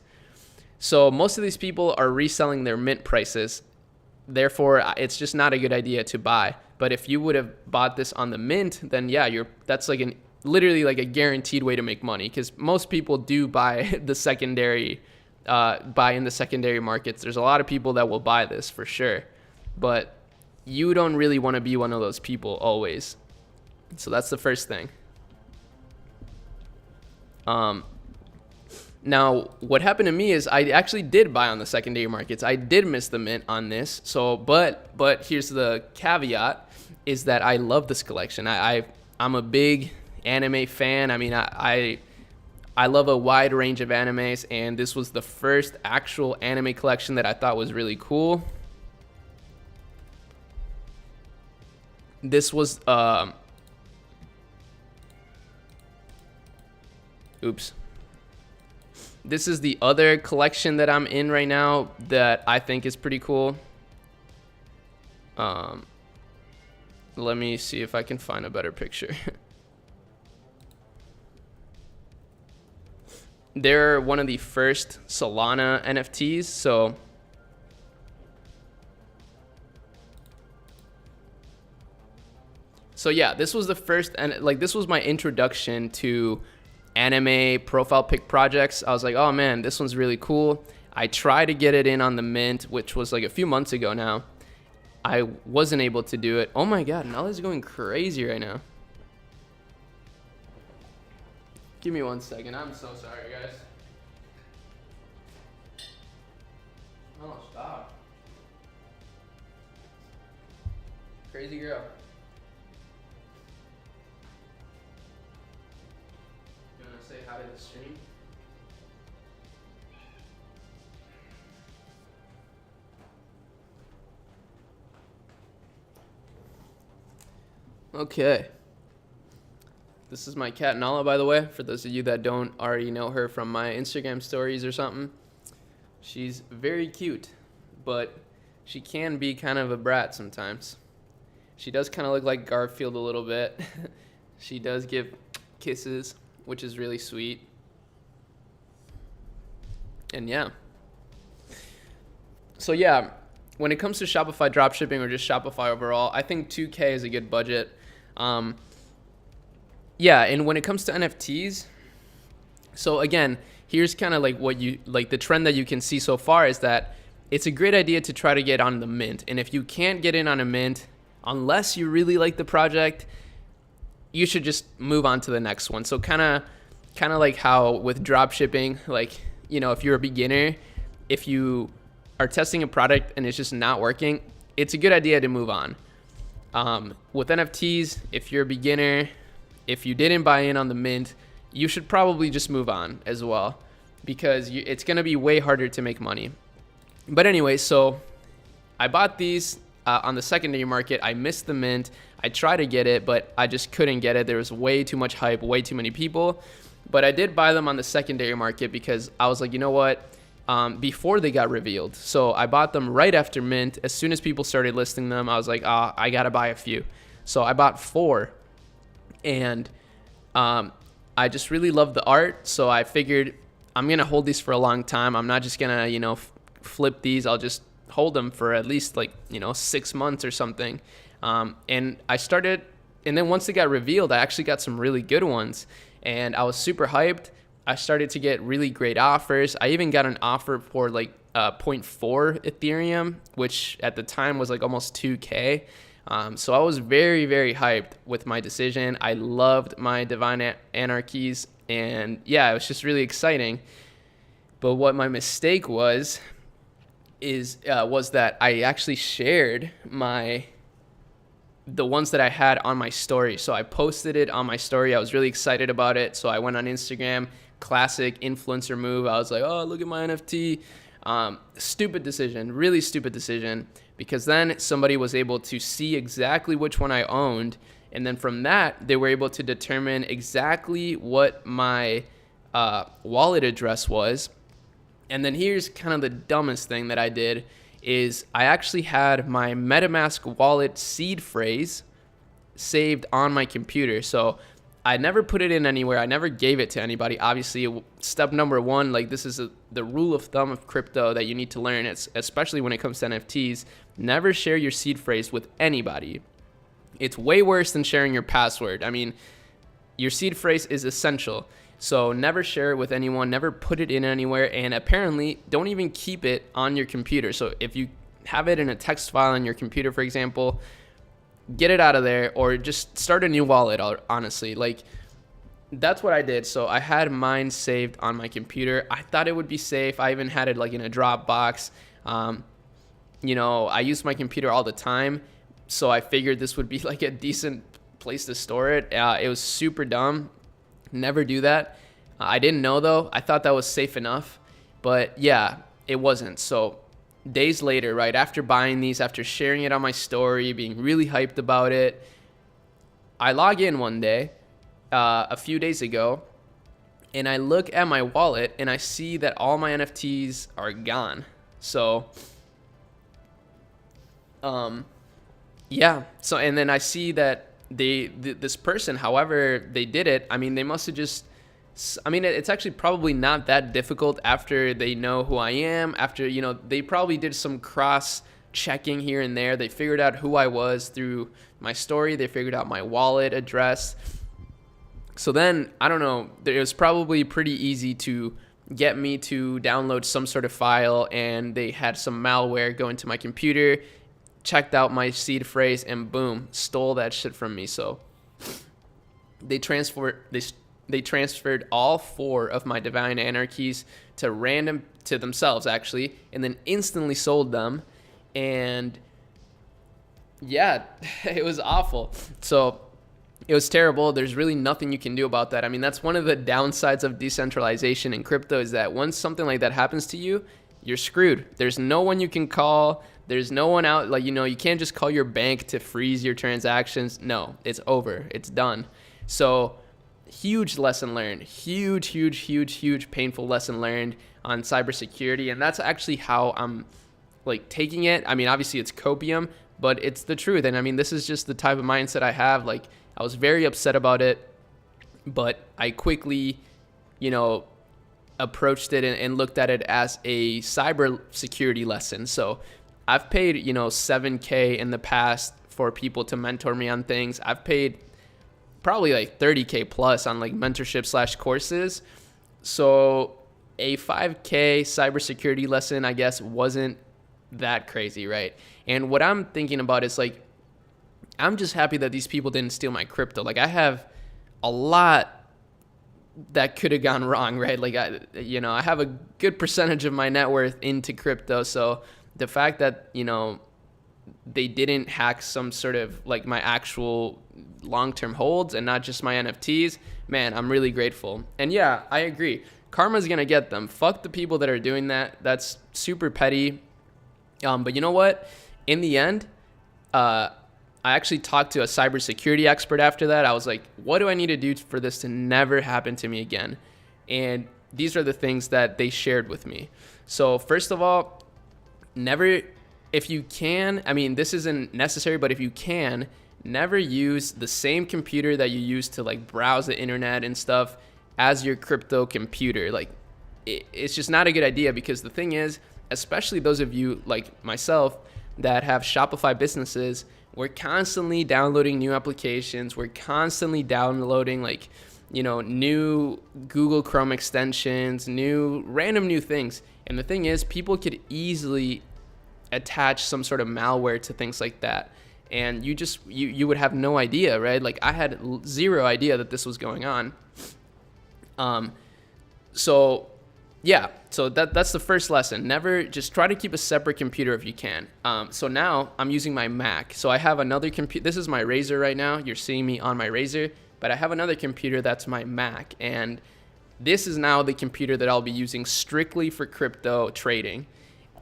So most of these people are reselling their mint prices. Therefore, it's just not a good idea to buy. But if you would have bought this on the mint, then yeah, that's like literally like a guaranteed way to make money because most people do buy the secondary, buy in the secondary markets. There's a lot of people that will buy this for sure, but you don't really want to be one of those people always. So that's the first thing. Now, what happened to me is I actually did buy on the secondary markets. I did miss the mint on this. So, but here's the caveat is that I love this collection. I'm a big anime fan. I mean, I love a wide range of animes, and this was the first actual anime collection that I thought was really cool. This was, oops. This is the other collection that I'm in right now that I think is pretty cool. Let me see if I can find a better picture. They're one of the first Solana NFTs, So yeah, this was the first, and like this was my introduction to anime profile pic projects. I was like, oh man, this one's really cool. I tried to get it in on the mint, which was like a few months ago now. I wasn't able to do it. Oh my god, Nala's going crazy right now. Give me 1 second. I'm so sorry, guys. Oh, stop. Crazy girl. Say hi to the stream. Okay. This is my cat Nala, by the way, for those of you that don't already know her from my Instagram stories or something. She's very cute, but she can be kind of a brat sometimes. She does kind of look like Garfield a little bit. She does give kisses, which is really sweet. And yeah. So yeah, when it comes to Shopify dropshipping or just Shopify overall, I think 2K is a good budget. Yeah, and when it comes to NFTs, so again, here's kind of like the trend that you can see so far is that it's a great idea to try to get on the mint. And if you can't get in on a mint, unless you really like the project, you should just move on to the next one. So kind of like how with drop shipping, like, you know, if you're a beginner, if you are testing a product and it's just not working, it's a good idea to move on. With NFTs, if you're a beginner, if you didn't buy in on the mint, you should probably just move on as well. because it's going to be way harder to make money. But anyway, so I bought these on the secondary market. I missed the mint. I tried to get it, but I just couldn't get it. There was way too much hype, way too many people. But I did buy them on the secondary market because I was like, you know what? Before they got revealed. So I bought them right after mint. As soon as people started listing them, I was like, I got to buy a few. So I bought 4. And I just really love the art. So I figured I'm going to hold these for a long time. I'm not just going to, flip these. I'll just hold them for at least 6 months or something. And I started, and then once they got revealed, I actually got some really good ones, and I was super hyped. I started to get really great offers. I even got an offer for 0.4 Ethereum, which at the time was almost 2K. So I was very, very hyped with my decision. I loved my Divine Anarchies, and yeah, it was just really exciting. But what my mistake was that I actually shared the ones that I had on my story. So I posted it on my story. I was really excited about it. So I went on Instagram, classic influencer move. I was like, oh, look at my NFT. Stupid decision, really stupid decision, because then somebody was able to see exactly which one I owned. And then from that, they were able to determine exactly what my wallet address was. And then here's kind of the dumbest thing that I did is I actually had my MetaMask wallet seed phrase saved on my computer. So I never put it in anywhere. I never gave it to anybody. Obviously, step number 1, this is the rule of thumb of crypto that you need to learn, especially when it comes to NFTs. Never share your seed phrase with anybody. It's way worse than sharing your password. I mean, your seed phrase is essential. So never share it with anyone, never put it in anywhere, and apparently don't even keep it on your computer. So if you have it in a text file on your computer, for example, get it out of there or just start a new wallet, honestly. That's what I did. So I had mine saved on my computer. I thought it would be safe. I even had it in a Dropbox. I use my computer all the time, so I figured this would be a decent place to store it. It was super dumb. Never do that. I didn't know though. I thought that was safe enough, but yeah, it wasn't. So days later, right after buying these, after sharing it on my story, being really hyped about it, I log in one day, a few days ago, and I look at my wallet and I see that all my NFTs are gone. So, yeah. So, and then I see that this person, however they did it, they must have just, it's actually probably not that difficult after they know who I am, after, they probably did some cross checking here and there. They figured out who I was through my story. They figured out my wallet address. So then, I don't know, it was probably pretty easy to get me to download some sort of file, and they had some malware go into my computer, checked out my seed phrase, and boom, stole that shit from me. So they transferred all 4 of my Divine Anarchies to themselves actually, and then instantly sold them. And yeah, it was awful. So it was terrible. There's really nothing you can do about that. That's one of the downsides of decentralization in crypto, is that once something like that happens to you, you're screwed. There's no one you can call. There's no one out, you can't just call your bank to freeze your transactions. No, it's over. It's done. So huge lesson learned. Huge painful lesson learned on cybersecurity. And that's actually how I'm taking it. Obviously it's copium, but it's the truth. And this is just the type of mindset I have. I was very upset about it, but I quickly, approached it and looked at it as a cybersecurity lesson. So I've paid, $7K in the past for people to mentor me on things. I've paid probably $30K plus on mentorship / courses. So a $5K cybersecurity lesson, I guess, wasn't that crazy, right? And what I'm thinking about is I'm just happy that these people didn't steal my crypto. I have a lot that could have gone wrong, right? I have a good percentage of my net worth into crypto. So the fact that, they didn't hack some sort of my actual long-term holds and not just my NFTs, man, I'm really grateful. And yeah, I agree. karma's going to get them. Fuck the people that are doing that. That's super petty. But you know what? In the end, I actually talked to a cybersecurity expert after that. I was like, what do I need to do for this to never happen to me again? And these are the things that they shared with me. So first of all, never, if you can, I mean, this isn't necessary, but if you can, never use the same computer that you use to like browse the internet and stuff as your crypto computer. Like, it's just not a good idea, because the thing is, especially those of you like myself that have Shopify businesses, we're constantly downloading new applications. We're constantly downloading like, you know, new Google Chrome extensions, random new things. And the thing is, people could easily attach some sort of malware to things like that. And you would have no idea, right? Like, I had zero idea that this was going on. So that's the first lesson. Never, just try to keep a separate computer if you can. So now I'm using my Mac. So I have another computer. This is my Razer right now. You're seeing me on my Razer, but I have another computer that's my Mac. And this is now the computer that I'll be using strictly for crypto trading.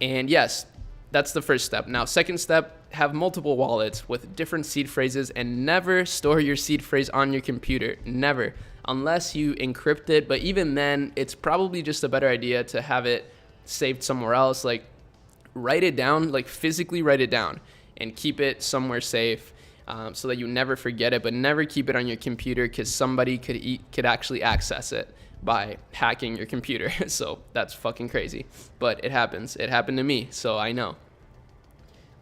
And yes, that's the first step. Now, second step, have multiple wallets with different seed phrases, and never store your seed phrase on your computer. Never. Unless you encrypt it. But even then, it's probably just a better idea to have it saved somewhere else. Like, write it down, like physically write it down and keep it somewhere safe, so that you never forget it. But never keep it on your computer, because somebody could actually access it by hacking your computer. So that's fucking crazy. But it happens. It happened to me, so I know.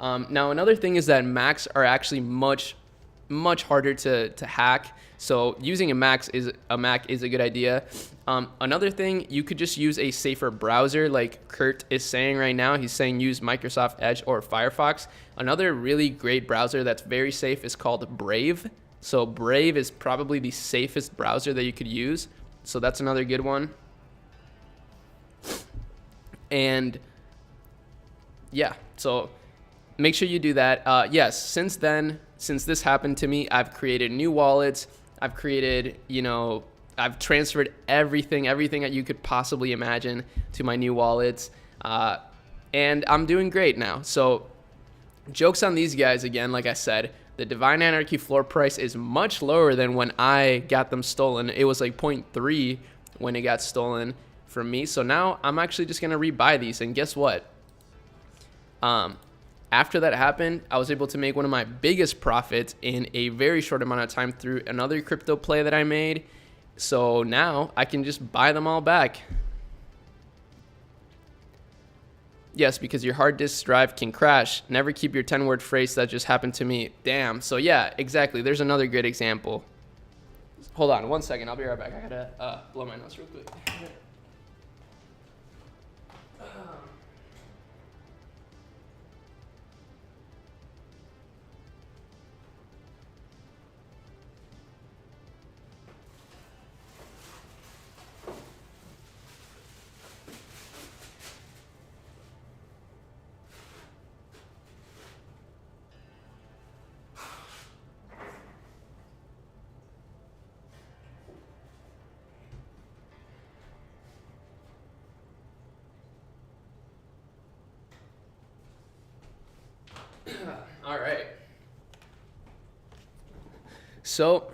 Now, another thing is that Macs are actually much harder to hack. So using a Mac is a good idea. Another thing, you could just use a safer browser, like Kurt is saying right now. He's saying use Microsoft Edge or Firefox. Another really great browser that's very safe is called Brave. So Brave is probably the safest browser that you could use. So that's another good one. And yeah, so make sure you do that. Yes, since this happened to me, I've created new wallets. I've created, I've transferred everything that you could possibly imagine to my new wallets. And I'm doing great now. So jokes on these guys again. Like I said, the Divine Anarchy floor price is much lower than when I got them stolen. It was like 0.3 when it got stolen from me. So now I'm actually just going to rebuy these. And guess what? After that happened, I was able to make one of my biggest profits in a very short amount of time through another crypto play that I made. So now I can just buy them all back. Yes, because your hard disk drive can crash. Never keep your 10-word phrase. That just happened to me. Damn. So yeah, exactly. There's another great example. Hold on 1 second. I'll be right back. I gotta blow my nose real quick. All right. So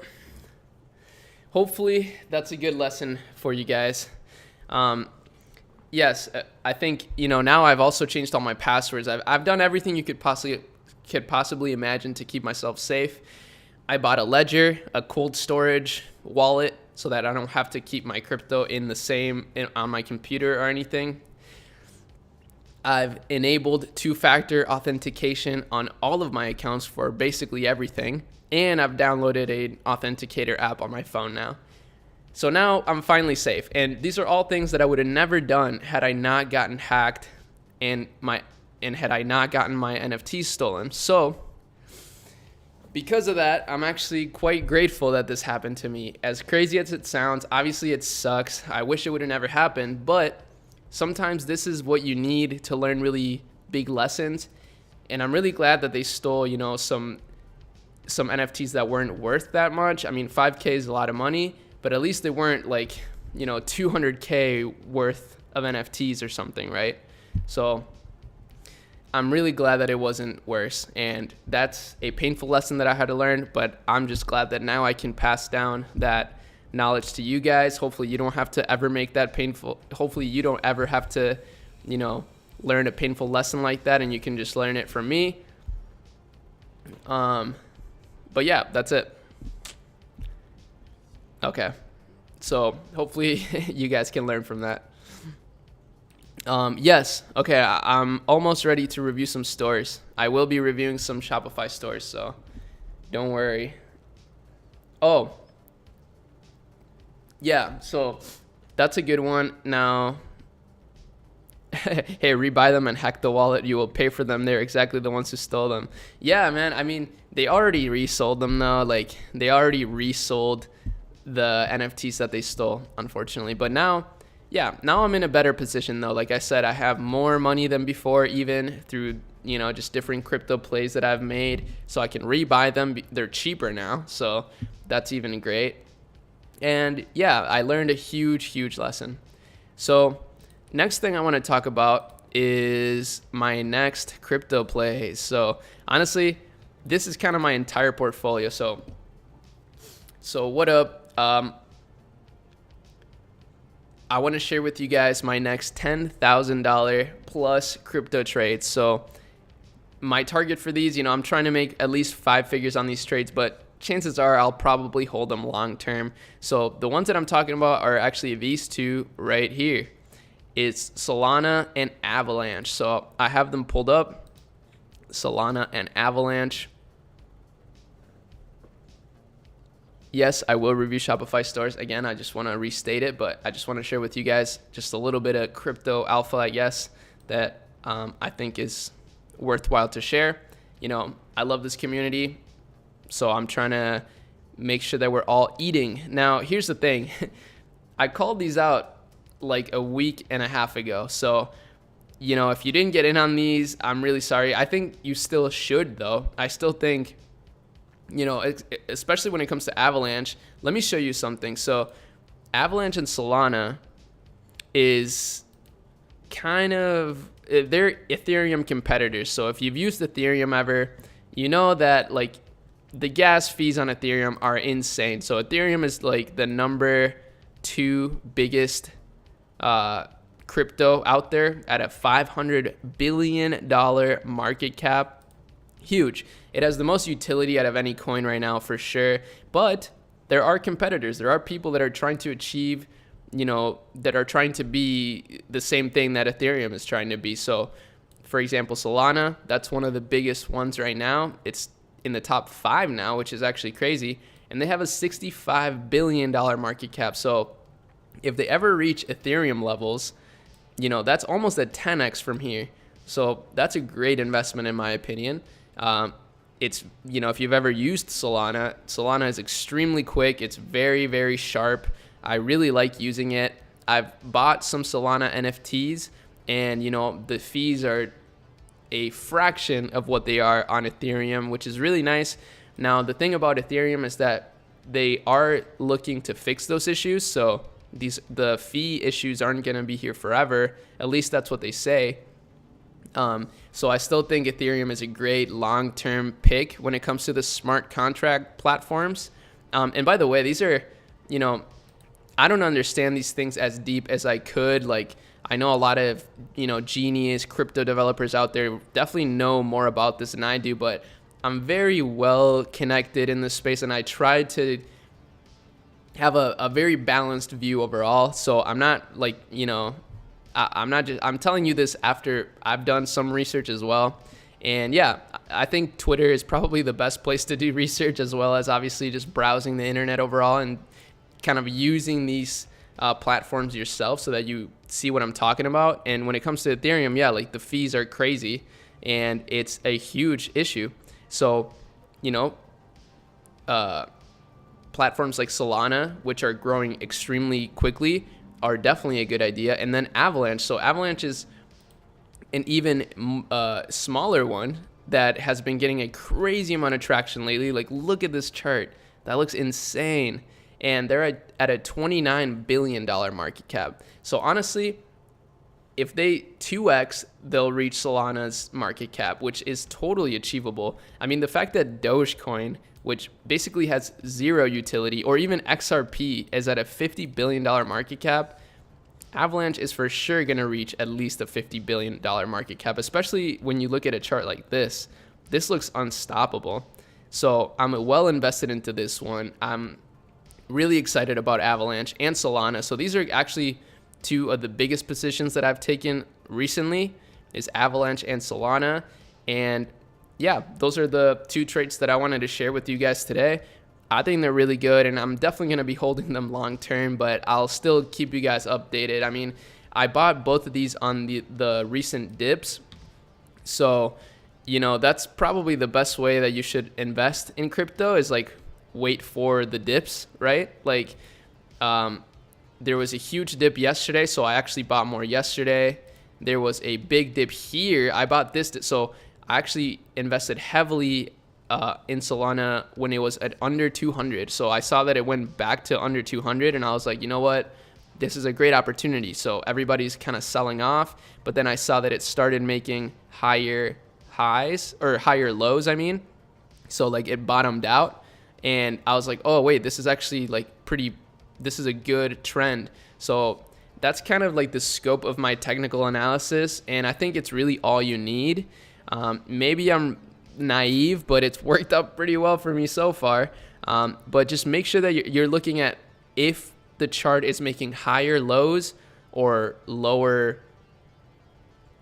hopefully that's a good lesson for you guys. Yes, I think, now I've also changed all my passwords. I've done everything you could possibly imagine to keep myself safe. I bought a ledger, a cold storage wallet, so that I don't have to keep my crypto on my computer or anything. I've enabled two-factor authentication on all of my accounts for basically everything. And I've downloaded an authenticator app on my phone now. So now I'm finally safe. And these are all things that I would have never done had I not gotten hacked and had I not gotten my NFTs stolen. So because of that, I'm actually quite grateful that this happened to me. As crazy as it sounds, obviously it sucks. I wish it would have never happened, but sometimes this is what you need to learn really big lessons. And I'm really glad that they stole, some NFTs that weren't worth that much. I mean, 5K is a lot of money, but at least they weren't like 200K worth of NFTs or something, right? So I'm really glad that it wasn't worse, and that's a painful lesson that I had to learn, but I'm just glad that now I can pass down that knowledge to you guys. Hopefully you don't have to ever make that painful. Hopefully you don't ever have to, learn a painful lesson like that, and you can just learn it from me. But yeah, that's it. Okay. So hopefully you guys can learn from that. Yes. Okay. I'm almost ready to review some stores. I will be reviewing some Shopify stores, so don't worry. Oh, yeah. So that's a good one. Now, hey, rebuy them and hack the wallet. You will pay for them. They're exactly the ones who stole them. Yeah, man. I mean, they already resold them though. Like, they already resold the NFTs that they stole, unfortunately. But now I'm in a better position though. Like I said, I have more money than before, even through, just different crypto plays that I've made. So I can rebuy them. They're cheaper now. So that's even great. And yeah, I learned a huge lesson. So next thing I want to talk about is my next crypto plays. So honestly, this is kind of my entire portfolio. So what up? I want to share with you guys my next $10,000 plus crypto trades. So my target for these, I'm trying to make at least 5 figures on these trades, but chances are I'll probably hold them long term. So the ones that I'm talking about are actually these two right here. It's Solana and Avalanche. So I have them pulled up, Solana and Avalanche. Yes, I will review Shopify stores. Again, I just want to restate it, but I just want to share with you guys just a little bit of crypto alpha, I guess, that I think is worthwhile to share. I love this community, so I'm trying to make sure that we're all eating. Now, here's the thing. I called these out like a week and a half ago. So, if you didn't get in on these, I'm really sorry. I think you still should, though. I still think, especially when it comes to Avalanche, let me show you something. So Avalanche and Solana is kind of, they're Ethereum competitors. So if you've used Ethereum ever, you know that like the gas fees on Ethereum are insane. So Ethereum is like the number 2 biggest crypto out there at a $500 billion market cap. Huge. It has the most utility out of any coin right now for sure. But there are competitors. There are people that are trying to achieve, that are trying to be the same thing that Ethereum is trying to be. So, for example, Solana, that's one of the biggest ones right now. It's in the top 5 now, which is actually crazy. And they have a $65 billion market cap. So if they ever reach Ethereum levels, that's almost a 10x from here. So that's a great investment in my opinion. It's, if you've ever used Solana is extremely quick. It's very, very sharp. I really like using it. I've bought some Solana NFTs and, the fees are a fraction of what they are on Ethereum, which is really nice. Now, the thing about Ethereum is that they are looking to fix those issues. So the fee issues aren't going to be here forever. At least that's what they say. So I still think Ethereum is a great long-term pick when it comes to the smart contract platforms. And by the way, these are, I don't understand these things as deep as I could. Like, I know a lot of, genius crypto developers out there definitely know more about this than I do, but I'm very well connected in this space and I try to have a very balanced view overall. So I'm not like, I'm telling you this after I've done some research as well. And yeah, I think Twitter is probably the best place to do research, as well as obviously just browsing the internet overall and kind of using these platforms yourself so that you see what I'm talking about. And when it comes to Ethereum, yeah, like the fees are crazy and it's a huge issue. So, platforms like Solana, which are growing extremely quickly, are definitely a good idea. And then Avalanche. So Avalanche is an even smaller one that has been getting a crazy amount of traction lately. Like, look at this chart. That looks insane. and they're at a $29 billion market cap. So honestly, if they 2x, they'll reach Solana's market cap, which is totally achievable. I mean, the fact that Dogecoin, which basically has zero utility, or even XRP is at a $50 billion market cap, Avalanche is for sure going to reach at least a $50 billion market cap, especially when you look at a chart like this. This looks unstoppable. So I'm well invested into this one. I'm really excited about Avalanche and Solana. So these are actually two of the biggest positions that I've taken recently, is Avalanche and Solana. And yeah, those are the two traits that I wanted to share with you guys today. I think they're really good, and I'm definitely going to be holding them long term, but I'll still keep you guys updated. I mean, I bought both of these on the recent dips. So, that's probably the best way that you should invest in crypto, is like wait for the dips, right? Like, there was a huge dip yesterday, so I actually bought more yesterday. There was a big dip here. I bought this. So I actually invested heavily in Solana when it was at under 200. So I saw that it went back to under 200, and I was like, you know what? This is a great opportunity. So everybody's kind of selling off, but then I saw that it started making higher highs, or higher lows, I mean. So like it bottomed out, and I was like, oh wait, this is actually like this is a good trend. So that's kind of like the scope of my technical analysis, and I think it's really all you need. Maybe I'm naive, but it's worked out pretty well for me so far. But just make sure that you're looking at if the chart is making higher lows or lower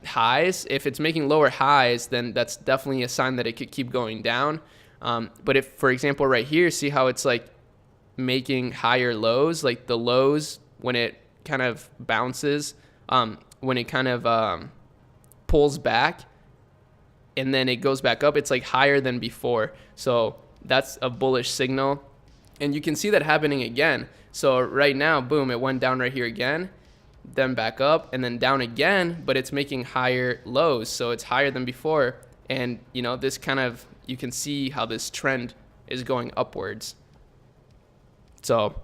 highs. If it's making lower highs, then that's definitely a sign that it could keep going down. But if, for example, right here, see how it's like making higher lows, like the lows when it kind of bounces, when it kind of pulls back and then it goes back up, it's like higher than before. So that's a bullish signal, and you can see that happening again. So right now, boom, it went down right here again, then back up, and then down again, but it's making higher lows, so it's higher than before. And this kind of, you can see how this trend is going upwards. So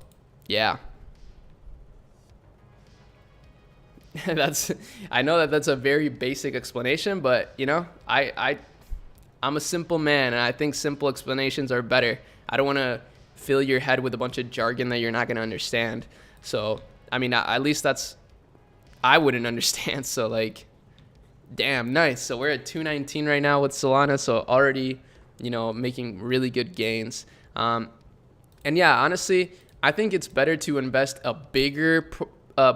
yeah, I know that's a very basic explanation, but I'm a simple man, and I think simple explanations are better. I don't want to fill your head with a bunch of jargon that you're not going to understand. So I mean, at least I wouldn't understand. So like, damn, nice. So we're at 219 right now with Solana, so already making really good gains. And yeah, honestly, I think it's better to invest a bigger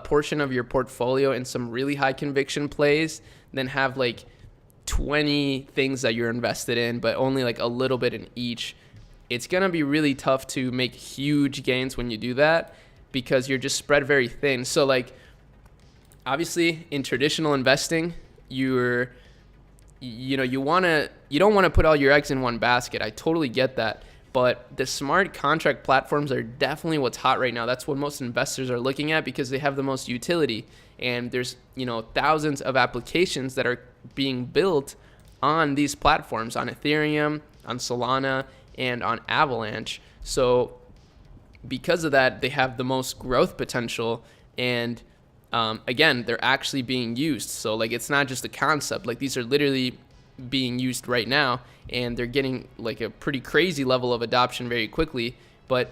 portion of your portfolio in some really high conviction plays than have like 20 things that you're invested in, but only like a little bit in each. It's going to be really tough to make huge gains when you do that, because you're just spread very thin. So like, obviously in traditional investing, you don't want to put all your eggs in one basket. I totally get that. But the smart contract platforms are definitely what's hot right now. That's what most investors are looking at, because they have the most utility. And there's, thousands of applications that are being built on these platforms, on Ethereum, on Solana, and on Avalanche. So because of that, they have the most growth potential. And again, they're actually being used. So like, it's not just a concept. Like, these are literally being used right now, and they're getting like a pretty crazy level of adoption very quickly. But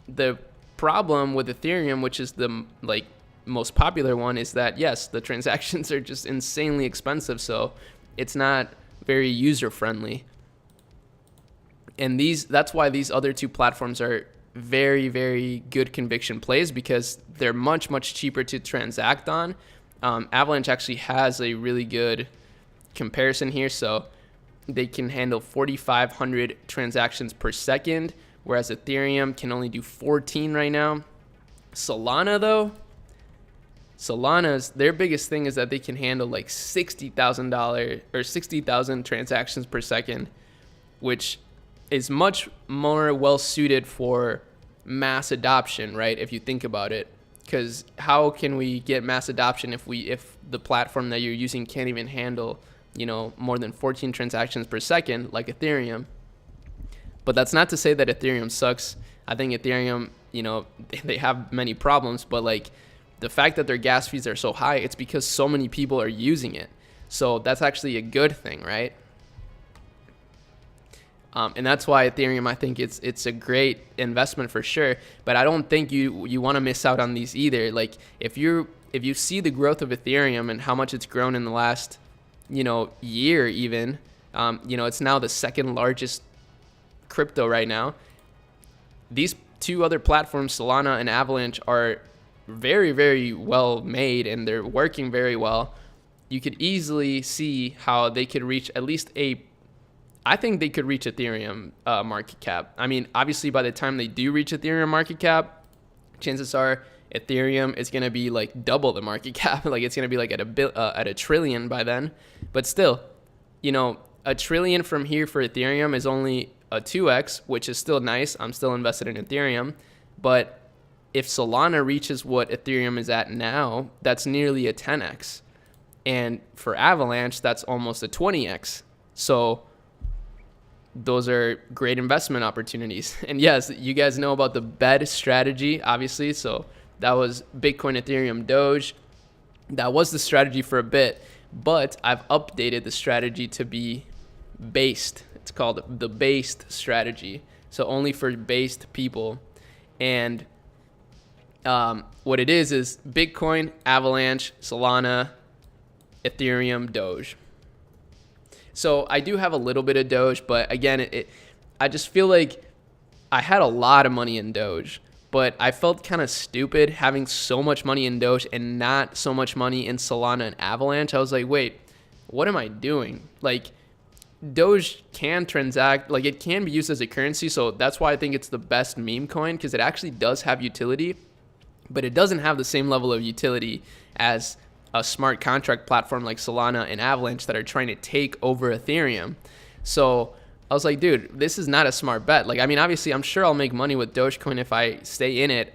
the problem with Ethereum, which is the like most popular one, is that yes, the transactions are just insanely expensive, so it's not very user friendly. And that's why these other two platforms are very, very good conviction plays, because they're much, much cheaper to transact on. Avalanche actually has a really good comparison here. So they can handle 4,500 transactions per second, whereas Ethereum can only do 14 right now. Solana's their biggest thing is that they can handle like $60,000 or 60,000 transactions per second, which is much more well suited for mass adoption, right? If you think about it, because how can we get mass adoption if the platform that you're using can't even handle more than 14 transactions per second like Ethereum? But that's not to say that Ethereum sucks. I think Ethereum they have many problems, but like the fact that their gas fees are so high, it's because so many people are using it. So that's actually a good thing, right? And that's why Ethereum, I think it's a great investment for sure. But I don't think you want to miss out on these either. Like if you see the growth of Ethereum and how much it's grown in the last year even, it's now the second largest crypto right now. These two other platforms, Solana and Avalanche, are very, very well made and they're working very well. You could easily see how they could reach at least I think they could reach Ethereum market cap. I mean, obviously by the time they do reach Ethereum market cap, chances are Ethereum is going to be like double the market cap. Like it's going to be like at a trillion by then. But still, a trillion from here for Ethereum is only a 2x, which is still nice. I'm still invested in Ethereum. But if Solana reaches what Ethereum is at now, that's nearly a 10x. And for Avalanche, that's almost a 20x. So those are great investment opportunities. And yes, you guys know about the BED strategy, obviously. So that was Bitcoin, Ethereum, Doge. That was the strategy for a bit, but I've updated the strategy to be based. It's called the based strategy. So only for based people. And what it is Bitcoin, Avalanche, Solana, Ethereum, Doge. So I do have a little bit of Doge, but again, I just feel like I had a lot of money in Doge, but I felt kind of stupid having so much money in Doge and not so much money in Solana and Avalanche. I was like, wait, what am I doing? Like Doge can transact, like it can be used as a currency. So that's why I think it's the best meme coin, because it actually does have utility, but it doesn't have the same level of utility as a smart contract platform like Solana and Avalanche that are trying to take over Ethereum. So I was like, dude, this is not a smart bet. Like, I mean, obviously, I'm sure I'll make money with Dogecoin if I stay in it.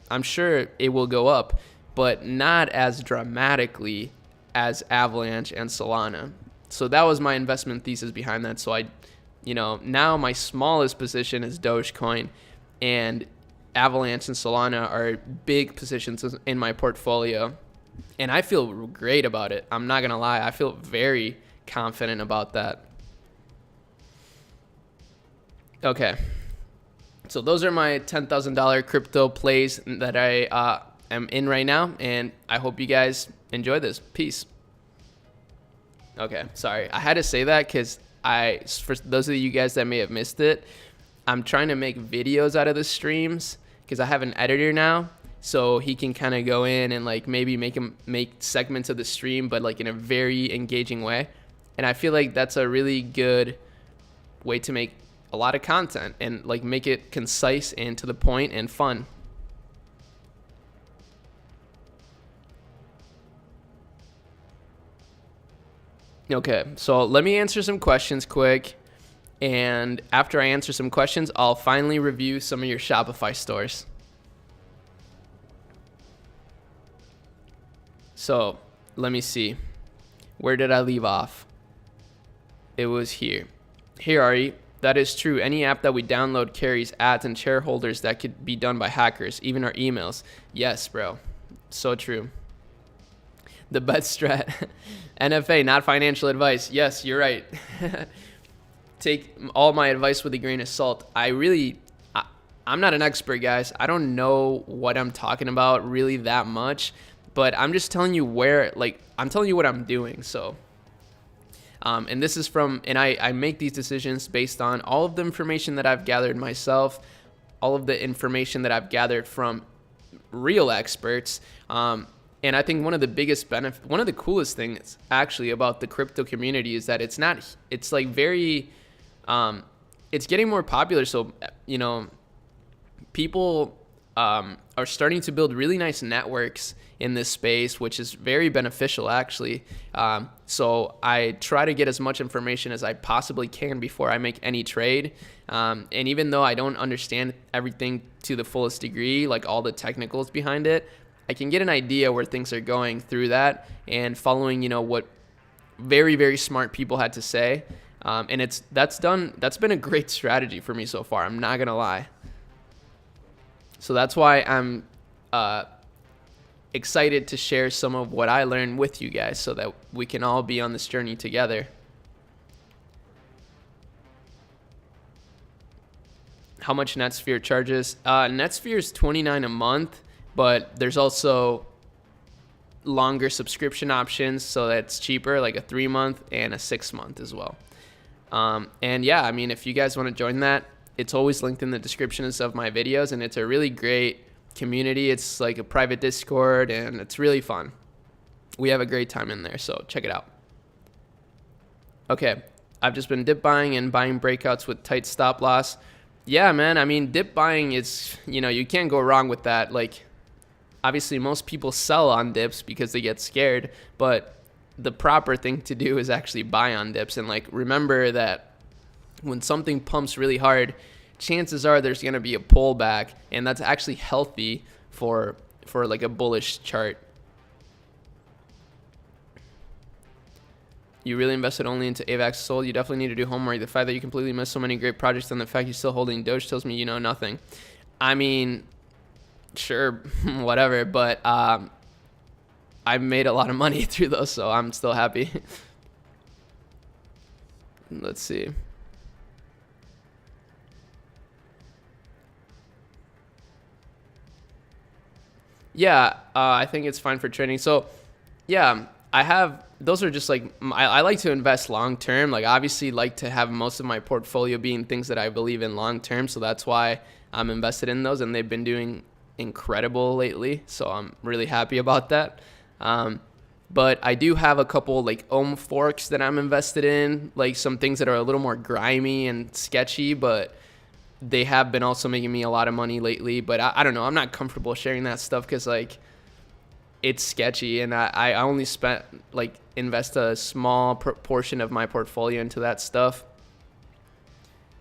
I'm sure it will go up, but not as dramatically as Avalanche and Solana. So that was my investment thesis behind that. So now my smallest position is Dogecoin, and Avalanche and Solana are big positions in my portfolio. And I feel great about it. I'm not going to lie. I feel very confident about that. Okay. So those are my $10,000 crypto plays that I am in right now. And I hope you guys enjoy this. Peace. Okay. Sorry. I had to say that because for those of you guys that may have missed it, I'm trying to make videos out of the streams because I have an editor now. So he can kind of go in and like maybe make segments of the stream, but like in a very engaging way. And I feel like that's a really good way to make a lot of content and like make it concise and to the point and fun. Okay, so let me answer some questions quick. And after I answer some questions, I'll finally review some of your Shopify stores. So let me see. Where did I leave off? It was here. Here, Ari. That is true. Any app that we download carries ads and shareholders that could be done by hackers, even our emails. Yes, bro. So true. The best strat. NFA, not financial advice. Yes, you're right. Take all my advice with a grain of salt. I'm not an expert, guys. I don't know what I'm talking about really that much. But I'm just telling you I'm telling you what I'm doing. So, and this is I make these decisions based on all of the information that I've gathered myself, all of the information that I've gathered from real experts. And I think one of the coolest things actually about the crypto community is that it's getting more popular. So, people are starting to build really nice networks in this space, which is very beneficial actually. So I try to get as much information as I possibly can before I make any trade. And even though I don't understand everything to the fullest degree, like all the technicals behind it, I can get an idea where things are going through that and following, what very, very smart people had to say. And that's been a great strategy for me so far. I'm not going to lie. So that's why I'm excited to share some of what I learned with you guys so that we can all be on this journey together. How much Netsphere charges? Netsphere is $29 a month, but there's also longer subscription options, so that's cheaper, like a 3-month and a 6-month as well. And yeah, I mean, if you guys want to join that, it's always linked in the descriptions of my videos, and it's a really great community. It's like a private Discord, and it's really fun. We have a great time in there, so check it out. Okay, I've just been dip buying and buying breakouts with tight stop loss. Yeah, man, I mean, dip buying is, you can't go wrong with that. Like, obviously most people sell on dips because they get scared, but the proper thing to do is actually buy on dips. And like, remember that when something pumps really hard, chances are there's going to be a pullback, and that's actually healthy for like a bullish chart. You really invested only into AVAX sold. You definitely need to do homework. The fact that you completely missed so many great projects and the fact you're still holding Doge tells me you know nothing. I mean, sure, whatever, but I made a lot of money through those, so I'm still happy. Let's see. Yeah, I think it's fine for trading. So, yeah, those are just like, I like to invest long term. Like, obviously, like to have most of my portfolio being things that I believe in long term. So that's why I'm invested in those, and they've been doing incredible lately. So I'm really happy about that. But I do have a couple like forks that I'm invested in, like some things that are a little more grimy and sketchy, but they have been also making me a lot of money lately. But I don't know. I'm not comfortable sharing that stuff because like it's sketchy, and I only invest a small portion of my portfolio into that stuff.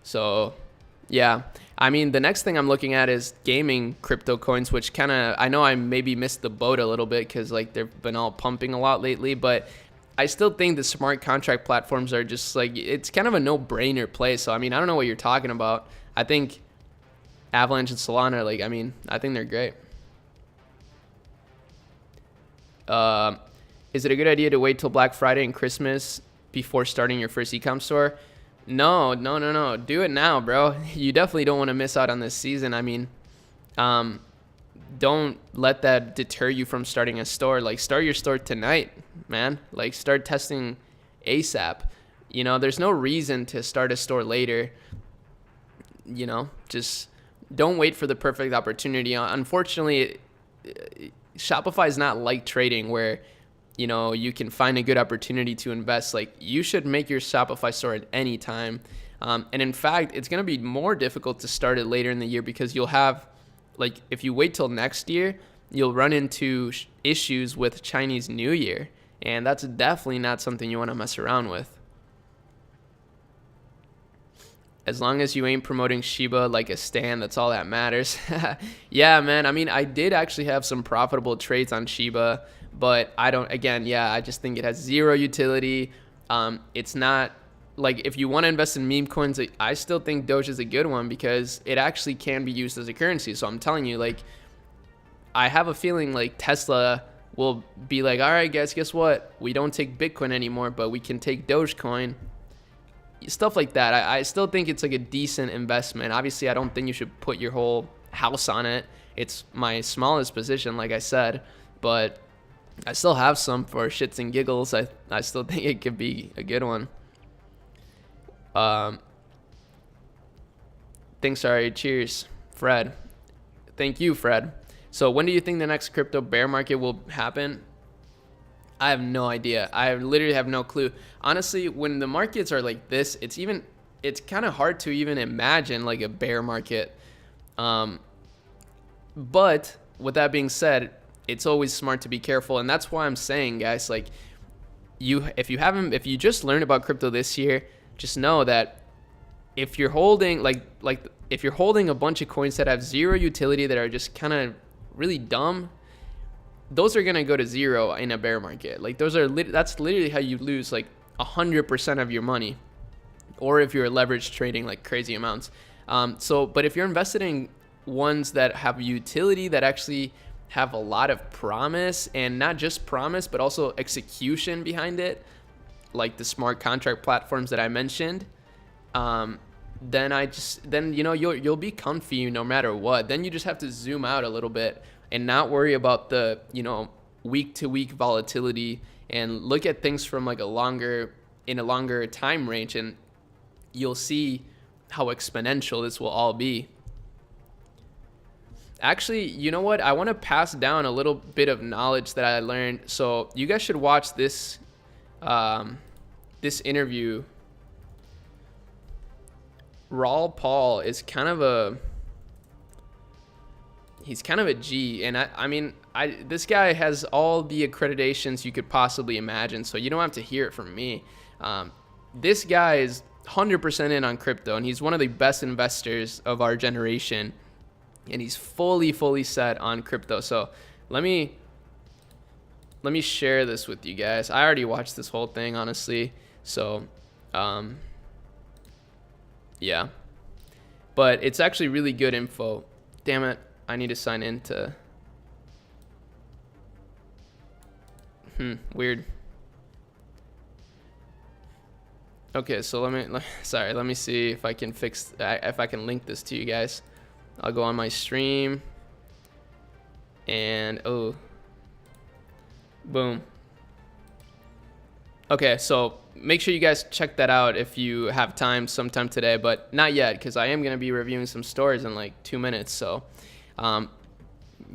So yeah, I mean, the next thing I'm looking at is gaming crypto coins, which kind of, I know I maybe missed the boat a little bit because like they've been all pumping a lot lately, but I still think the smart contract platforms are just like, it's kind of a no-brainer play. So I mean, I don't know what you're talking about. I think Avalanche and Solana, like, I mean, I think they're great. Is it a good idea to wait till Black Friday and Christmas before starting your first e-com store? No. Do it now, bro. You definitely don't want to miss out on this season. I mean, don't let that deter you from starting a store. Like, start your store tonight, man. Like, start testing ASAP. There's no reason to start a store later. Just don't wait for the perfect opportunity. Unfortunately, Shopify is not like trading where, you can find a good opportunity to invest. Like, you should make your Shopify store at any time. And in fact, it's going to be more difficult to start it later in the year because you'll have, like, if you wait till next year, you'll run into issues with Chinese New Year. And that's definitely not something you want to mess around with. As long as you ain't promoting Shiba like a stan, that's all that matters. Yeah, man. I mean, I did actually have some profitable trades on Shiba, but I just think it has zero utility. It's not, like, if you want to invest in meme coins, I still think Doge is a good one because it actually can be used as a currency. So I'm telling you, like, I have a feeling like Tesla will be like, all right, guys, guess what? We don't take Bitcoin anymore, but we can take Dogecoin. Stuff like that. I still think it's like a decent investment. Obviously, I don't think you should put your whole house on it. It's my smallest position, like I said, but I still have some for shits and giggles. I still think it could be a good one. Cheers, Fred. Thank you, Fred. So when do you think the next crypto bear market will happen? I have no idea. I literally have no clue. Honestly, when the markets are like this, it's kind of hard to even imagine like a bear market. But with that being said, it's always smart to be careful. And that's why I'm saying, guys, like, if you just learned about crypto this year, just know that if you're holding if you're holding a bunch of coins that have zero utility, that are just kind of really dumb, those are going to go to zero in a bear market. Like, that's literally how you lose like 100% of your money, or if you're leverage trading like crazy amounts. But if you're invested in ones that have utility, that actually have a lot of promise, and not just promise, but also execution behind it, like the smart contract platforms that I mentioned, then you'll be comfy no matter what. Then you just have to zoom out a little bit and not worry about the week to week volatility, and look at things from like a longer time range, and you'll see how exponential this will all be. Actually, you know what? I want to pass down a little bit of knowledge that I learned. So you guys should watch this this interview. Raul Paul is kind of a G, and this guy has all the accreditations you could possibly imagine, so you don't have to hear it from me. This guy is 100% in on crypto, and he's one of the best investors of our generation, and he's fully set on crypto. So let me share this with you guys. I already watched this whole thing, honestly. So yeah, but it's actually really good info. Damn it, I need to sign in to weird. Okay, so let me see if I can link this to you guys. I'll go on my stream, and boom. Okay, so make sure you guys check that out if you have time sometime today, but not yet, because I am going to be reviewing some stores in like 2 minutes, so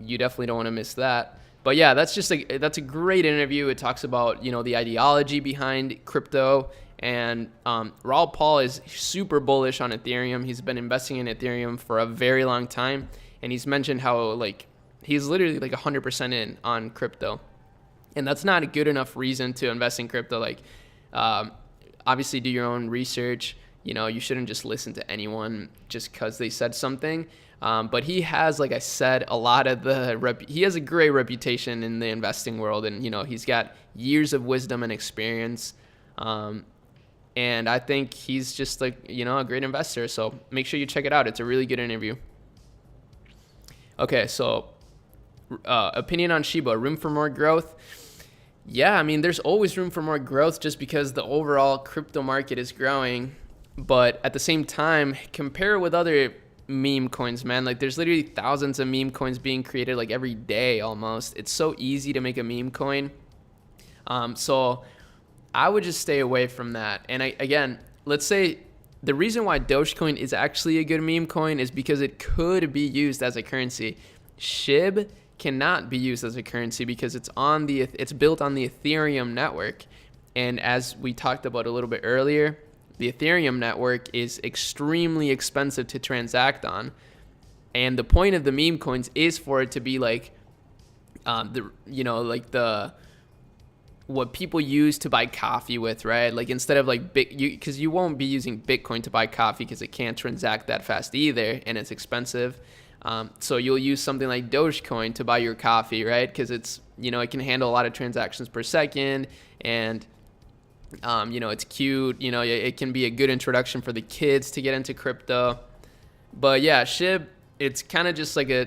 you definitely don't want to miss that. But yeah, that's a great interview. It talks about the ideology behind crypto, and Raul Paul is super bullish on Ethereum. He's been investing in Ethereum for a very long time, and he's mentioned how like he's literally like 100% in on crypto. And that's not a good enough reason to invest in crypto. Like, obviously do your own research. You shouldn't just listen to anyone just because they said something. But he has, like I said, he has a great reputation in the investing world, and he's got years of wisdom and experience. And I think he's just like a great investor. So make sure you check it out. It's a really good interview. Okay, so opinion on Shiba, room for more growth. Yeah, there's always room for more growth just because the overall crypto market is growing. But at the same time, compare with other meme coins, man. Like, there's literally thousands of meme coins being created like every day almost. It's so easy to make a meme coin. So I would just stay away from that. And again, let's say the reason why Dogecoin is actually a good meme coin is because it could be used as a currency. SHIB cannot be used as a currency because it's built on the Ethereum network, and as we talked about a little bit earlier, the Ethereum network is extremely expensive to transact on, and the point of the meme coins is for it to be like what people use to buy coffee with, right? Like, instead of like because you won't be using Bitcoin to buy coffee because it can't transact that fast either, and it's expensive. So you'll use something like Dogecoin to buy your coffee, right? Because it's, it can handle a lot of transactions per second, and, it's cute. It can be a good introduction for the kids to get into crypto. But yeah, SHIB, it's kind of just like a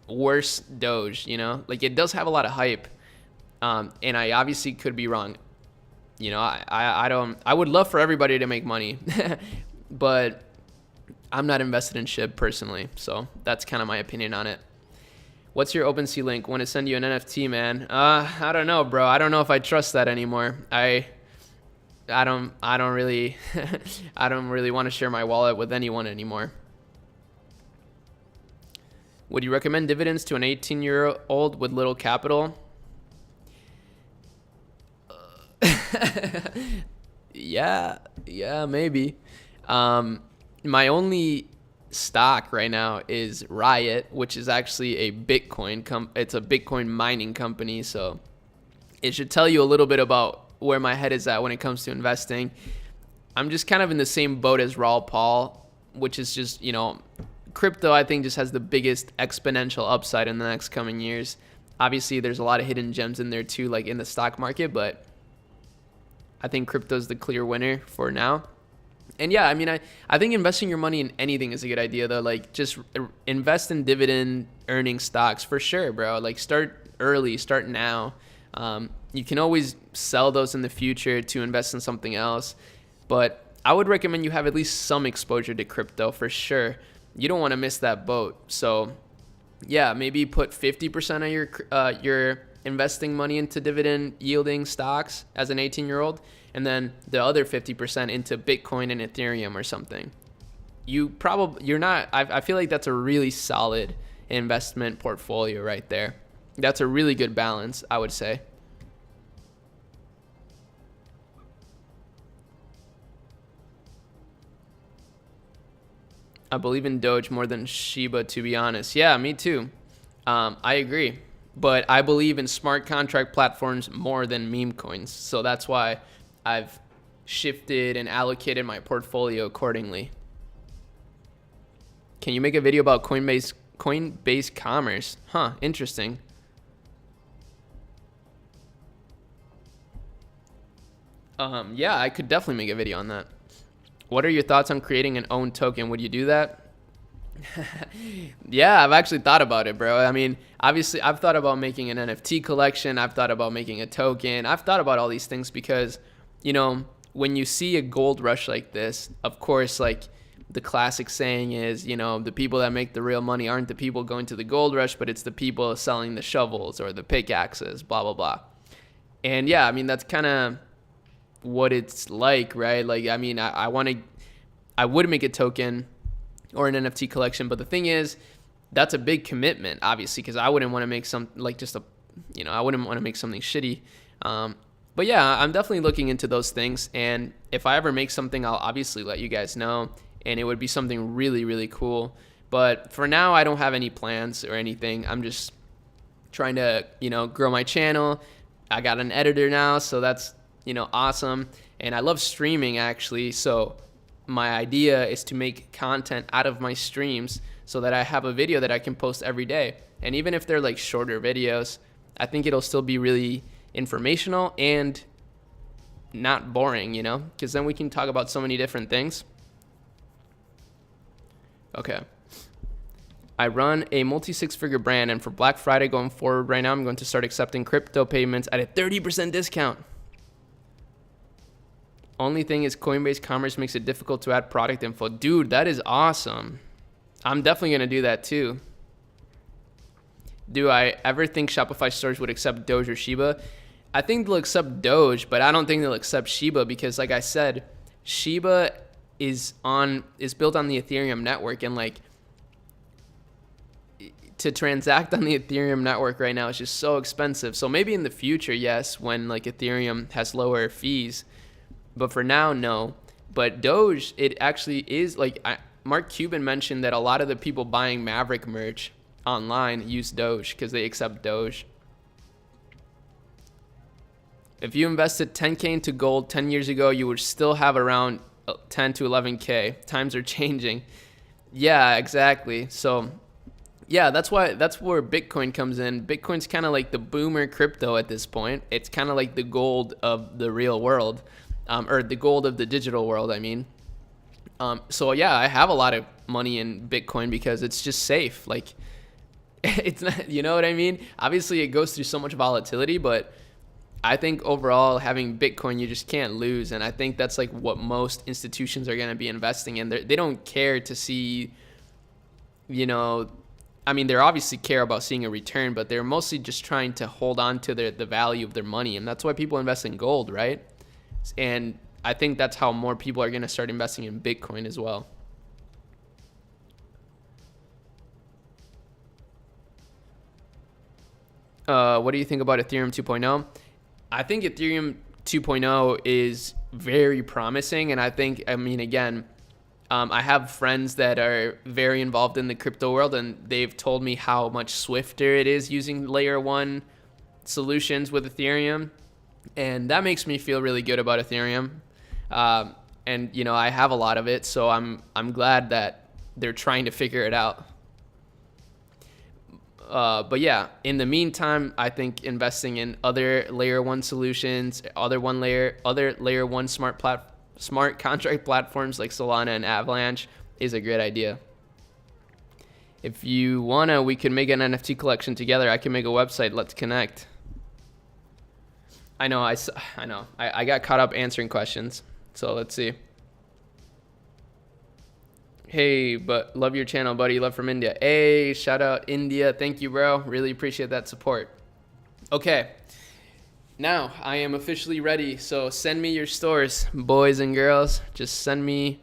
worse Doge, like it does have a lot of hype. And I obviously could be wrong. I would love for everybody to make money, but I'm not invested in SHIB personally, so that's kind of my opinion on it. What's your OpenSea link? Want to send you an NFT, man? I don't know, bro. I don't know if I trust that anymore. I don't really I don't really want to share my wallet with anyone anymore. Would you recommend dividends to an 18-year-old with little capital? Yeah, maybe. My only stock right now is Riot, which is actually a Bitcoin it's a Bitcoin mining company, so it should tell you a little bit about where my head is at when it comes to investing. I'm just kind of in the same boat as Raul Paul, which is just, crypto I think just has the biggest exponential upside in the next coming years. Obviously, there's a lot of hidden gems in there too, like in the stock market, but I think crypto is the clear winner for now. And yeah, I mean, I think investing your money in anything is a good idea though. Like just invest in dividend earning stocks for sure, bro. Like start early, start now. You can always sell those in the future to invest in something else. But I would recommend you have at least some exposure to crypto for sure. You don't want to miss that boat. So yeah, maybe put 50% of your investing money into dividend yielding stocks as an 18-year-old, and then the other 50% into Bitcoin and Ethereum or something. You're not, I feel like that's a really solid investment portfolio right there. That's a really good balance, I would say. I believe in Doge more than Shiba, to be honest. Yeah, me too. I agree. But I believe in smart contract platforms more than meme coins. So that's why I've shifted and allocated my portfolio accordingly. Can you make a video about Coinbase Commerce? Huh, interesting. Yeah, I could definitely make a video on that. What are your thoughts on creating an own token? Would you do that? Yeah, I've actually thought about it, bro. I mean, obviously, I've thought about making an NFT collection. I've thought about making a token. I've thought about all these things because, when you see a gold rush like this, of course, like the classic saying is, the people that make the real money aren't the people going to the gold rush, but it's the people selling the shovels or the pickaxes, blah, blah, blah. And yeah, I mean, that's kind of what it's like, right? Like, I mean, I would make a token or an NFT collection, but the thing is, that's a big commitment, obviously, because I wouldn't want to make I wouldn't want to make something shitty. But yeah, I'm definitely looking into those things, and if I ever make something, I'll obviously let you guys know, and it would be something really, really cool. But for now, I don't have any plans or anything. I'm just trying to, grow my channel. I got an editor now, so that's, awesome. And I love streaming, actually, so my idea is to make content out of my streams so that I have a video that I can post every day. And even if they're like shorter videos, I think it'll still be really informational and not boring, because then we can talk about so many different things. Okay. I run a multi-six-figure brand, and for Black Friday going forward right now, I'm going to start accepting crypto payments at a 30% discount. Only thing is Coinbase Commerce makes it difficult to add product info. Dude, that is awesome. I'm definitely going to do that too. Do I ever think Shopify stores would accept Doge or Shiba? I think they'll accept Doge, but I don't think they'll accept Shiba because, like I said, Shiba is built on the Ethereum network, and like to transact on the Ethereum network right now is just so expensive. So maybe in the future, yes, when like Ethereum has lower fees. But for now, no. But Doge, it actually is like Mark Cuban mentioned that a lot of the people buying Maverick merch online use Doge because they accept Doge. If you invested 10K into gold 10 years ago, you would still have around 10 to 11K. Times are changing. Yeah, exactly. So yeah, that's where Bitcoin comes in. Bitcoin's kind of like the boomer crypto at this point. It's kind of like the gold of the real world. Or the gold of the digital world, I mean. So yeah, I have a lot of money in Bitcoin because it's just safe. Like, it's not, you know what I mean? Obviously, it goes through so much volatility, but I think overall, having Bitcoin, you just can't lose. And I think that's like what most institutions are going to be investing in. They don't care to see, I mean, they obviously care about seeing a return, but they're mostly just trying to hold on to the value of their money. And that's why people invest in gold, right? And I think that's how more people are going to start investing in Bitcoin as well. What do you think about Ethereum 2.0? I think Ethereum 2.0 is very promising. And I think, again, I have friends that are very involved in the crypto world, and they've told me how much swifter it is using layer 1 solutions with Ethereum. And that makes me feel really good about Ethereum. And I have a lot of it, so I'm glad that they're trying to figure it out. But yeah, in the meantime, I think investing in other layer 1 solutions, other layer 1 smart contract platforms like Solana and Avalanche is a great idea. If you wanna, we can make an NFT collection together. I can make a website. Let's connect. I know. I got caught up answering questions. So let's see. Hey, but love your channel, buddy. Love from India. Hey, shout out India. Thank you, bro. Really appreciate that support. Okay. Now I am officially ready. So send me your stores, boys and girls. Just send me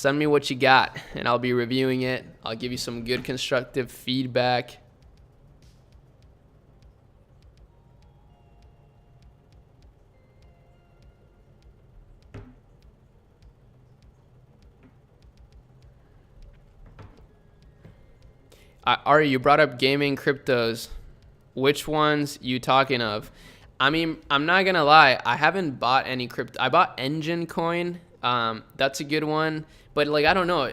what you got, and I'll be reviewing it. I'll give you some good constructive feedback. Ari, you brought up gaming cryptos. Which ones you talking of? I mean, I'm not gonna lie. I haven't bought any crypto. I bought Engine Coin. That's a good one. But like, I don't know.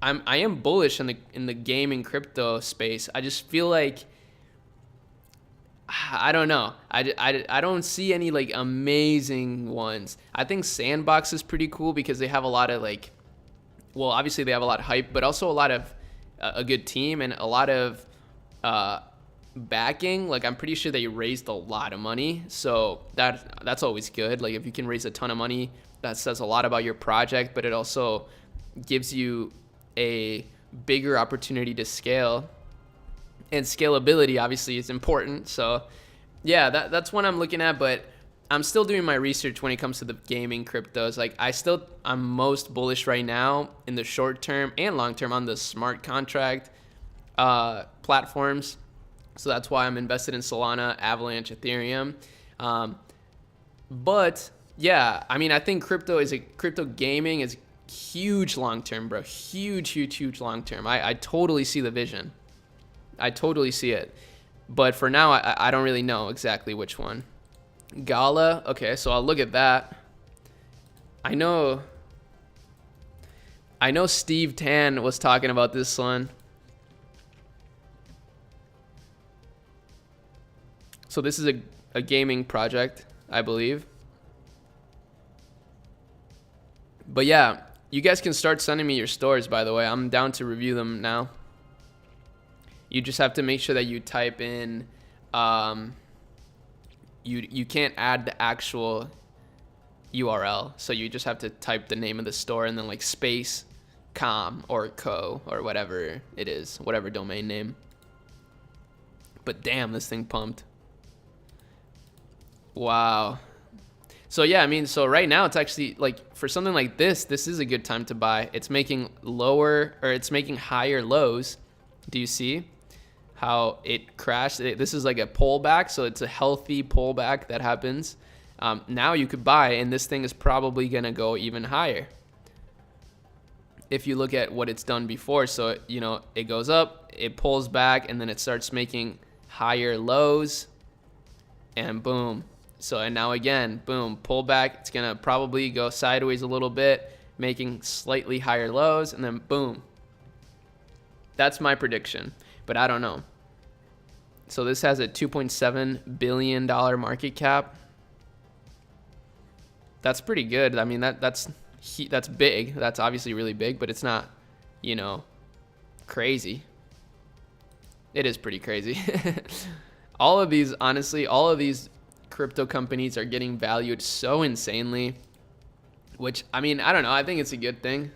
I am bullish in the gaming crypto space. I just feel like I don't know. I don't see any like amazing ones. I think Sandbox is pretty cool because they have a lot of like, well, obviously they have a lot of hype, but also a lot of a good team and a lot of backing. Like, I'm pretty sure they raised a lot of money, so that's always good. Like, if you can raise a ton of money, that says a lot about your project, but it also gives you a bigger opportunity to scale, and scalability obviously is important. So yeah, that's what I'm looking at, but I'm still doing my research when it comes to the gaming cryptos. Like, I'm most bullish right now in the short term and long term on the smart contract platforms. So that's why I'm invested in Solana, Avalanche, Ethereum. But yeah, I mean, I think crypto gaming is huge long term, bro. Huge long term. I totally see the vision. I totally see it. But for now, I don't really know exactly which one. Gala, okay, so I'll look at that. I know Steve Tan was talking about this one. So this is a gaming project, I believe. But yeah, you guys can start sending me your stores, by the way. I'm down to review them now. You just have to make sure that you type in, you can't add the actual URL. So you just have to type the name of the store and then like space com or co or whatever it is, whatever domain name. But damn, this thing pumped. Wow. So yeah, I mean, so right now it's actually like, for something like this is a good time to buy. It's making higher lows. Do you see how it crashed? This is like a pullback, so it's a healthy pullback that happens. Now you could buy, and this thing is probably gonna go even higher if you look at what it's done before. So, you know, it goes up, it pulls back, and then it starts making higher lows, and boom. So, and now again, boom, pull back. It's gonna probably go sideways a little bit, making slightly higher lows, and then boom. That's my prediction, but I don't know. So this has a $2.7 billion market cap. That's pretty good. I mean, that's big. That's obviously really big, but it's not, you know, crazy. It is pretty crazy. All of these crypto companies are getting valued so insanely, which, I mean, I don't know. I think it's a good thing.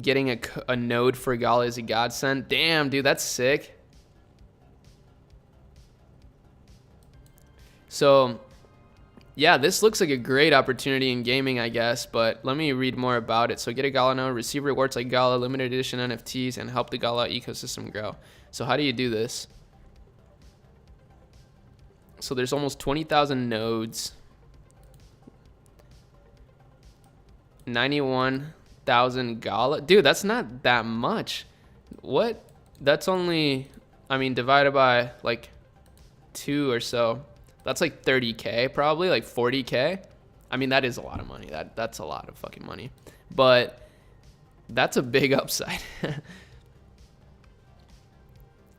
Getting a node for Gala is a godsend. Damn, dude, that's sick. So, yeah, this looks like a great opportunity in gaming, I guess, but let me read more about it. So get a Gala node, receive rewards like Gala, limited edition NFTs, and help the Gala ecosystem grow. So how do you do this? So there's almost 20,000 nodes. 91,000 Gala. Dude, that's not that much. What? That's only, I mean, divided by like 2 or so. That's like 30K, probably like 40K. I mean, that is a lot of money. That's a lot of fucking money. But that's a big upside.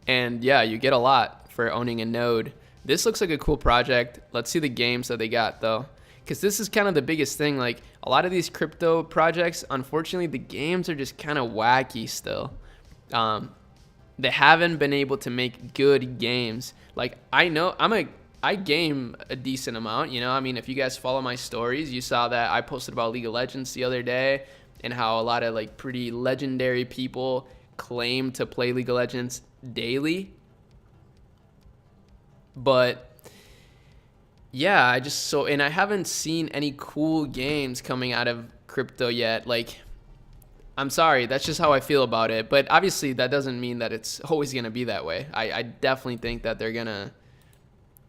And yeah, you get a lot for owning a node. This looks like a cool project. Let's see the games that they got though, because this is kind of the biggest thing. Like a lot of these crypto projects, unfortunately, the games are just kind of wacky still. They haven't been able to make good games. Like I know I game a decent amount, you know. I mean, if you guys follow my stories, you saw that I posted about League of Legends the other day and how a lot of like pretty legendary people claim to play League of Legends daily. But yeah, and I haven't seen any cool games coming out of crypto yet. Like, I'm sorry, that's just how I feel about it. But obviously that doesn't mean that it's always going to be that way. I definitely think that they're going to,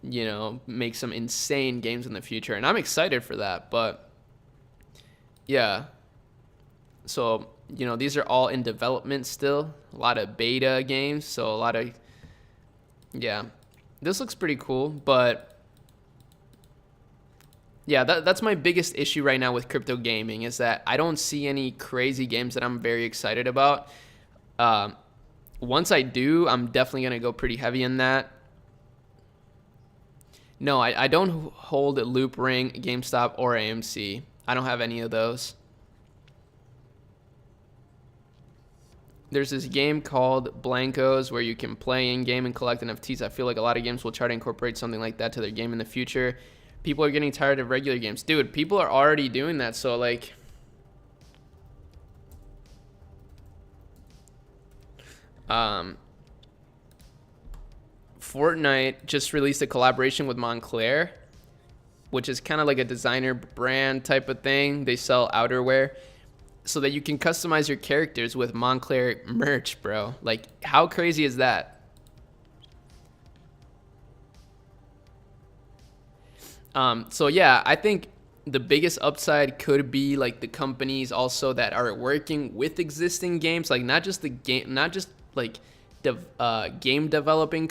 you know, make some insane games in the future, and I'm excited for that. But yeah, so, you know, these are all in development still, a lot of beta games, so a lot of, yeah, this looks pretty cool. But yeah, that's my biggest issue right now with crypto gaming, is that I don't see any crazy games that I'm very excited about. Once I do, I'm definitely going to go pretty heavy in that. No, I don't hold Loop Ring, GameStop, or AMC. I don't have any of those. There's this game called Blankos where you can play in-game and collect NFTs. I feel like a lot of games will try to incorporate something like that to their game in the future. People are getting tired of regular games. Dude, people are already doing that, so like... Fortnite just released a collaboration with Montclair, which is kind of like a designer brand type of thing. They sell outerwear so that you can customize your characters with Montclair merch, bro. Like, how crazy is that? So yeah, I think the biggest upside could be like the companies also that are working with existing games, like not just like game developing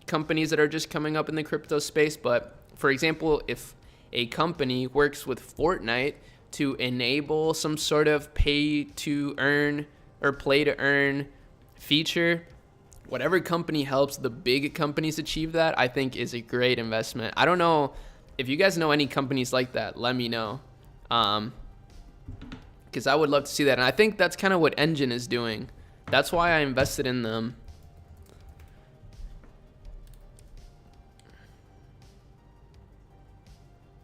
companies that are just coming up in the crypto space, but for example, if a company works with Fortnite to enable some sort of pay to earn or play to earn feature, whatever company helps the big companies achieve that, I think is a great investment. I don't know if you guys know any companies like that, let me know. Because I would love to see that. And I think that's kind of what Engine is doing. That's why I invested in them.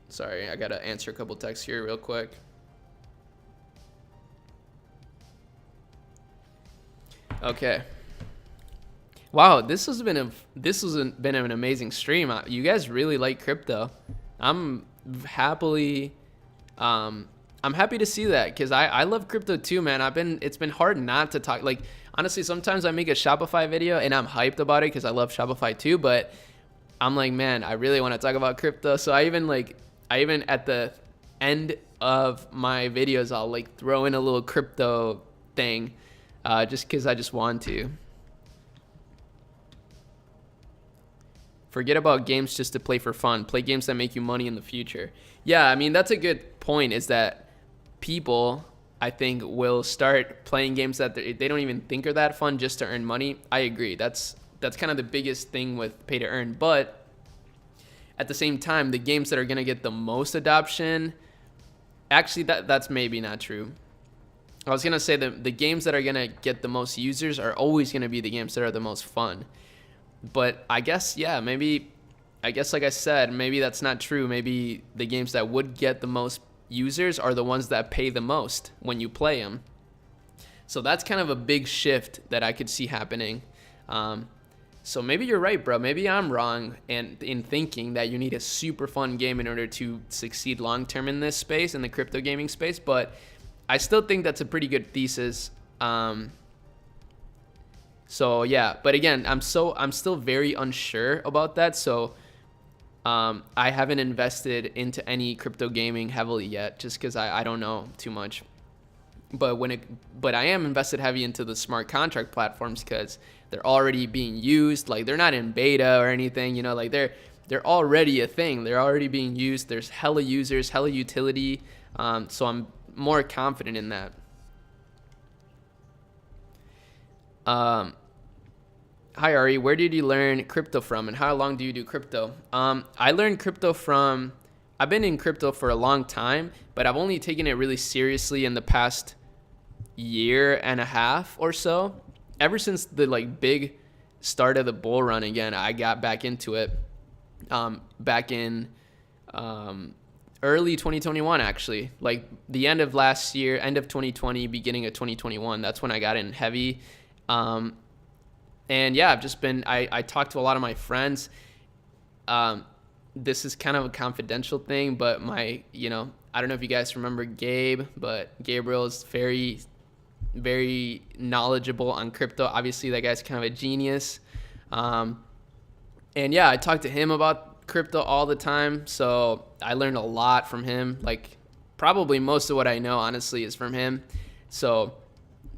Sorry, I gotta answer a couple texts here real quick. Okay. Wow, this has been an amazing stream. You guys really like crypto. I'm happy to see that, because I love crypto too, man. It's been hard not to talk. Like, honestly, sometimes I make a Shopify video and I'm hyped about it because I love Shopify too, but I'm like, man, I really want to talk about crypto. So I even at the end of my videos, I'll like throw in a little crypto thing, just because I just want to. Forget about games just to play for fun. Play games that make you money in the future. Yeah, I mean, that's a good point, is that people, I think, will start playing games that they don't even think are that fun just to earn money. I agree. That's kind of the biggest thing with pay to earn. But at the same time, the games that are going to get the most adoption, actually, that's maybe not true. I was going to say that the games that are going to get the most users are always going to be the games that are the most fun. But I guess, yeah, like I said, maybe that's not true. Maybe the games that would get the most users are the ones that pay the most when you play them. So that's kind of a big shift that I could see happening. So maybe you're right, bro. Maybe I'm wrong in thinking that you need a super fun game in order to succeed long term in this space, in the crypto gaming space. But I still think that's a pretty good thesis. So yeah, but again, I'm still very unsure about that. So I haven't invested into any crypto gaming heavily yet, just because I don't know too much. But I am invested heavy into the smart contract platforms because they're already being used. Like, they're not in beta or anything, you know, like they're already a thing. They're already being used. There's hella users, hella utility. So I'm more confident in that. How Hi Ari, where did you learn crypto from, and how long do you do crypto? I learned crypto from. I've been in crypto for a long time, but I've only taken it really seriously in the past year and a half or so. Ever since the like big start of the bull run again, I got back into it. Back in early 2021, actually, like the end of last year, end of 2020, beginning of 2021. That's when I got in heavy. And yeah, I've just been, I talked to a lot of my friends. This is kind of a confidential thing, but I don't know if you guys remember Gabe, but Gabriel is very, very knowledgeable on crypto. Obviously, that guy's kind of a genius. And yeah, I talked to him about crypto all the time. So I learned a lot from him. Like probably most of what I know, honestly, is from him. So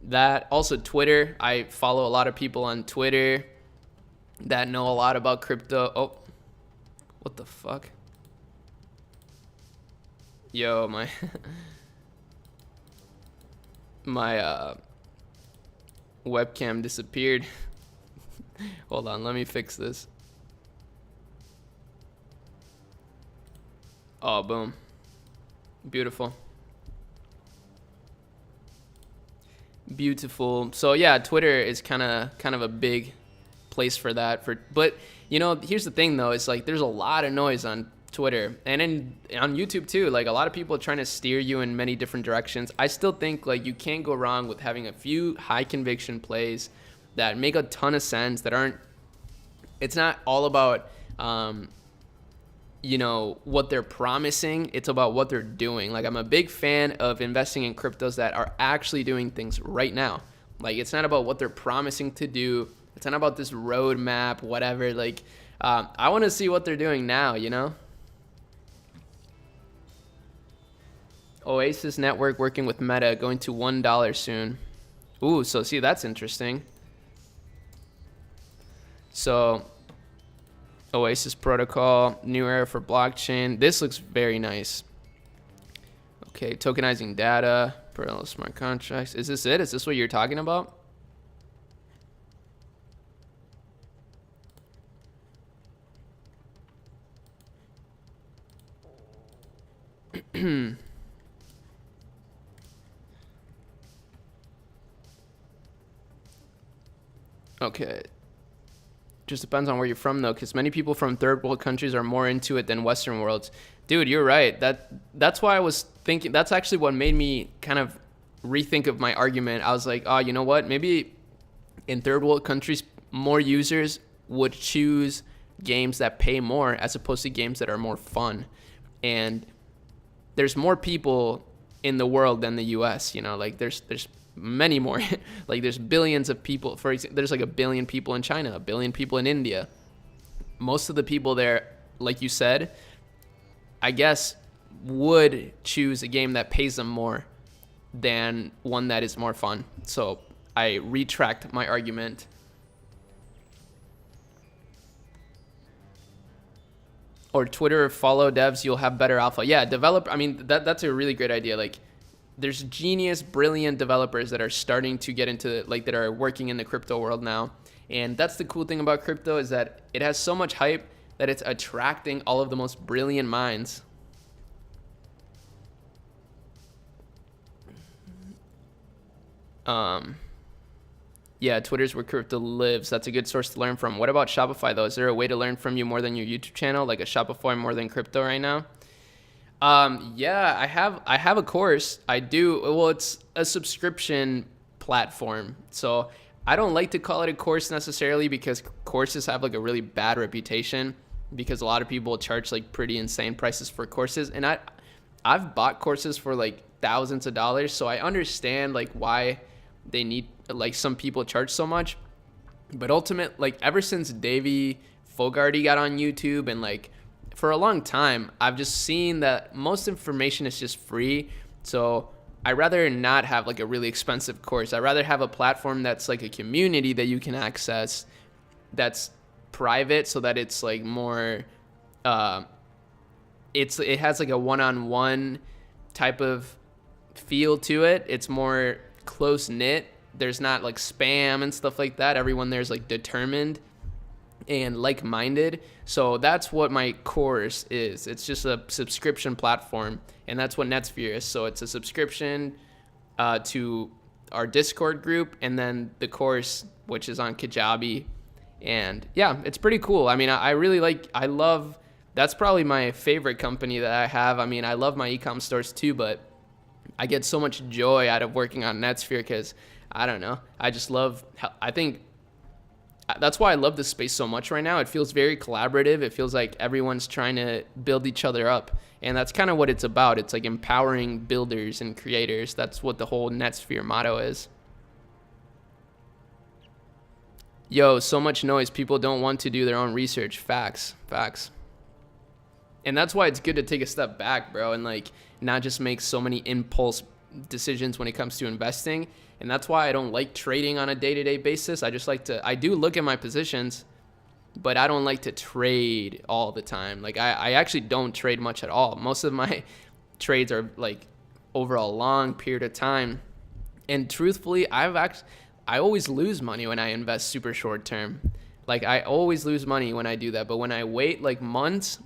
that, also Twitter. I follow a lot of people on Twitter that know a lot about crypto. Oh, what the fuck? Yo, my my webcam disappeared. Hold on, let me fix this. Oh, boom. Beautiful. Beautiful. So yeah, Twitter is kind of a big place for that. But here's the thing though, it's like there's a lot of noise on Twitter and on YouTube too. Like a lot of people are trying to steer you in many different directions. I still think like you can't go wrong with having a few high conviction plays that make a ton of sense, that aren't, it's not all about what they're promising. It's about what they're doing. Like I'm a big fan of investing in cryptos that are actually doing things right now. Like it's not about what they're promising to do. It's not about this roadmap, whatever. Like I want to see what they're doing now, Oasis Network working with Meta, going to $1 soon. Ooh, so see, that's interesting. So Oasis protocol, new era for blockchain. This looks very nice. Okay, tokenizing data, parallel smart contracts. Is this it? Is this what you're talking about? Okay. Just depends on where you're from though, because many people from third world countries are more into it than Western worlds. Dude, you're right. That's why I was thinking, that's actually what made me kind of rethink of my argument. I was like, oh, you know what? Maybe in third world countries, more users would choose games that pay more as opposed to games that are more fun. And there's more people in the world than the US, like there's many more. Like there's billions of people. For example, there's like 1 billion people in China, 1 billion people in India. Most of the people there, like you said, I guess would choose a game that pays them more than one that is more fun. So I retract my argument. Or Twitter, follow devs, you'll have better alpha. Yeah, that's a really great idea. Like there's genius, brilliant developers that are starting to get into, like, that are working in the crypto world now. And that's the cool thing about crypto, is that it has so much hype that it's attracting all of the most brilliant minds. Yeah, Twitter's where crypto lives. That's a good source to learn from. What about Shopify though? Is there a way to learn from you more than your YouTube channel, like a Shopify more than crypto right now? Yeah, I have a course. I do. Well, it's a subscription platform. So I don't like to call it a course necessarily, because courses have like a really bad reputation, because a lot of people charge like pretty insane prices for courses. And I've bought courses for like thousands of dollars. So I understand like why they need, like, some people charge so much. But like ever since Davey Fogarty got on YouTube, and like for a long time, I've just seen that most information is just free. So I'd rather not have like a really expensive course. I'd rather have a platform that's like a community that you can access, that's private, so that it's like more, it has like a one-on-one type of feel to it. It's more close knit, there's not like spam and stuff like that. Everyone there's like determined and like-minded. So that's what my course is. It's just a subscription platform, and that's what Netsphere is. So it's a subscription to our Discord group, and then the course, which is on Kajabi. And yeah, it's pretty cool. I mean, I love, that's probably my favorite company that I have. I mean, I love my e-com stores too, but I get so much joy out of working on Netsphere because, I don't know, I just love, I think that's why I love this space so much right now. It feels very collaborative. It feels like everyone's trying to build each other up. And that's kind of what it's about. It's like empowering builders and creators. That's what the whole Netsphere motto is. Yo, so much noise. People don't want to do their own research. Facts. And that's why it's good to take a step back, bro, and like not just make so many impulse decisions when it comes to investing. And that's why I don't like trading on a day-to-day basis. I do look at my positions, but I don't like to trade all the time. Like I actually don't trade much at all. Most of my trades are like over a long period of time. And truthfully, I always lose money when I invest super short term. Like I always lose money when I do that. But when I wait like months,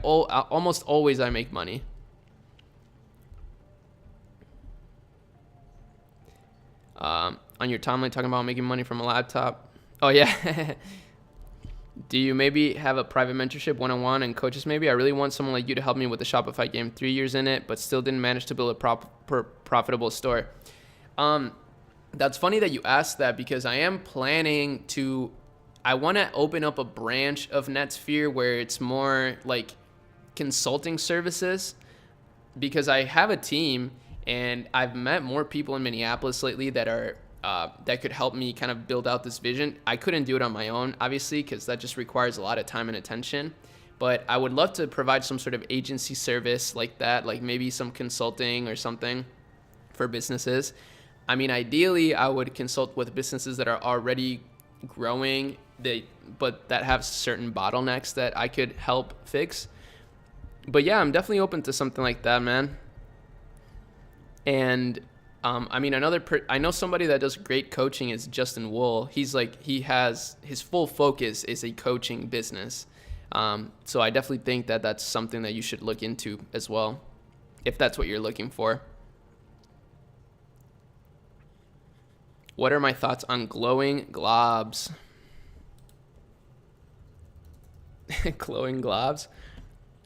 almost always I make money. On your timeline talking about making money from a laptop. Oh yeah. Do you maybe have a private mentorship one-on-one and coaches maybe? I really want someone like you to help me with the Shopify game. 3 years in it, but still didn't manage to build a profitable store. That's funny that you asked that because I am planning to, I want to open up a branch of Netsphere where it's more like consulting services, because I have a team and I've met more people in Minneapolis lately that are that could help me kind of build out this vision. I couldn't do it on my own, obviously, because that just requires a lot of time and attention. But I would love to provide some sort of agency service like that, like maybe some consulting or something for businesses. I mean, ideally, I would consult with businesses that are already growing, but that have certain bottlenecks that I could help fix. But yeah, I'm definitely open to something like that, man. And I mean, I know somebody that does great coaching is Justin Wool. He has his full focus is a coaching business. So I definitely think that that's something that you should look into as well, if that's what you're looking for. What are my thoughts on glowing globs? Glowing globs?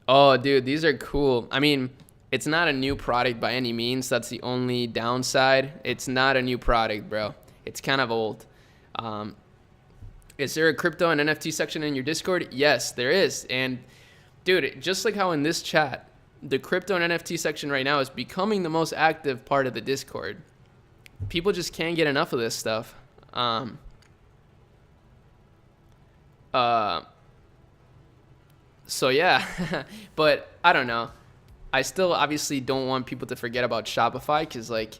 Oh, dude, these are cool. I mean, it's not a new product by any means. That's the only downside. It's not a new product, bro. It's kind of old. Is there a crypto and NFT section in your Discord? Yes, there is. And dude, just like how in this chat, the crypto and NFT section right now is becoming the most active part of the Discord. People just can't get enough of this stuff. So yeah, but I don't know. I still obviously don't want people to forget about Shopify, because like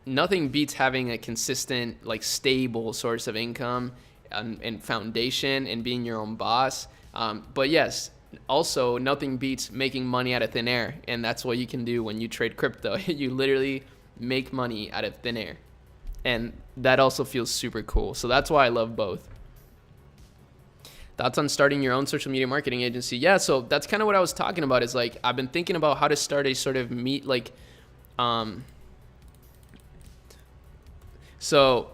nothing beats having a consistent, like stable source of income and foundation and being your own boss. But yes, also nothing beats making money out of thin air. And that's what you can do when you trade crypto. You literally make money out of thin air. And that also feels super cool. So that's why I love both. Thoughts on starting your own social media marketing agency? Yeah, so that's kind of what I was talking about, is like I've been thinking about how to start a sort of so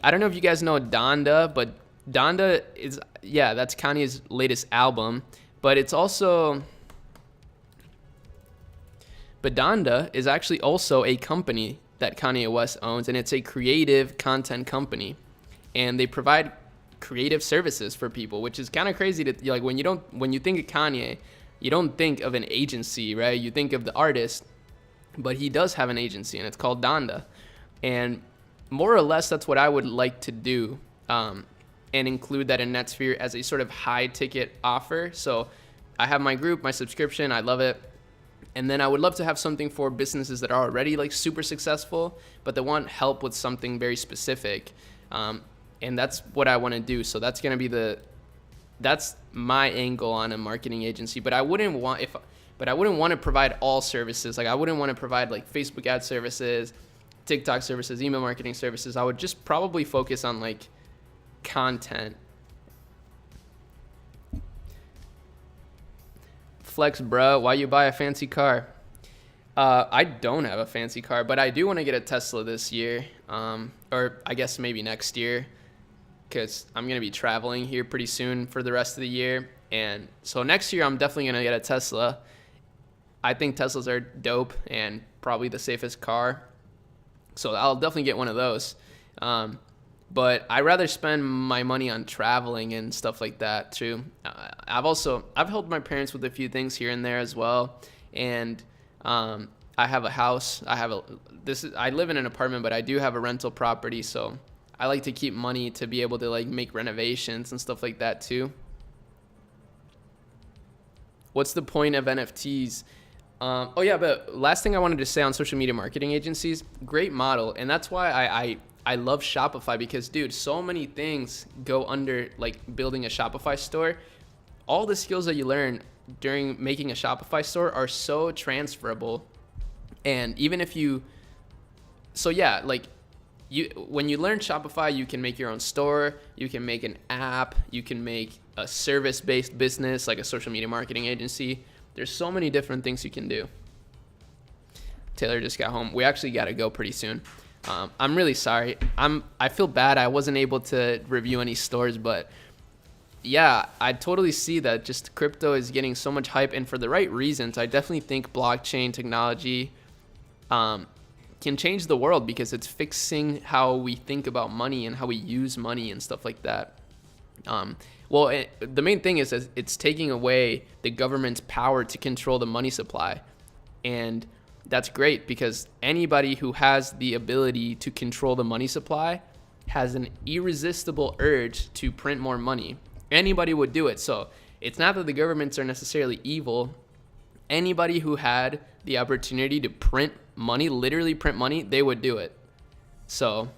I don't know if you guys know Donda, but Donda is, yeah, that's Kanye's latest album, but it's also, but Donda is actually also a company that Kanye West owns, and it's a creative content company, and they provide creative services for people, which is kind of crazy to, like, when you think of Kanye, you don't think of an agency, right? You think of the artist, but he does have an agency, and it's called Donda. And more or less, that's what I would like to do, and include that in Netsphere as a sort of high ticket offer. So I have my group, my subscription, I love it. And then I would love to have something for businesses that are already like super successful, but they want help with something very specific. And that's what I want to do. So that's going to be that's my angle on a marketing agency. But I wouldn't want to provide all services. Like I wouldn't want to provide like Facebook ad services, TikTok services, email marketing services, I would just probably focus on like content. Flex, bro, why you buy a fancy car? I don't have a fancy car, but I do want to get a Tesla this year, or I guess maybe next year, because I'm going to be traveling here pretty soon for the rest of the year. And so next year, I'm definitely going to get a Tesla. I think Teslas are dope and probably the safest car. So I'll definitely get one of those. But I'd rather spend my money on traveling and stuff like that too. I've helped my parents with a few things here and there as well. And I have a house. I live in an apartment, but I do have a rental property. So I like to keep money to be able to like make renovations and stuff like that too. What's the point of NFTs? But last thing I wanted to say on social media marketing agencies, great model. And that's why I love Shopify, because dude, so many things go under like building a Shopify store. All the skills that you learn during making a Shopify store are so transferable. And even if when you learn Shopify, you can make your own store, you can make an app, you can make a service-based business like a social media marketing agency. There's so many different things you can do. Taylor just got home. We actually got to go pretty soon. I'm really sorry. I feel bad I wasn't able to review any stores, but yeah, I totally see that just crypto is getting so much hype, and for the right reasons. I definitely think blockchain technology can change the world, because it's fixing how we think about money and how we use money and stuff like that. The main thing is that it's taking away the government's power to control the money supply. And that's great, because anybody who has the ability to control the money supply has an irresistible urge to print more money. Anybody would do it. So it's not that the governments are necessarily evil. Anybody who had the opportunity to print money, literally print money, they would do it. So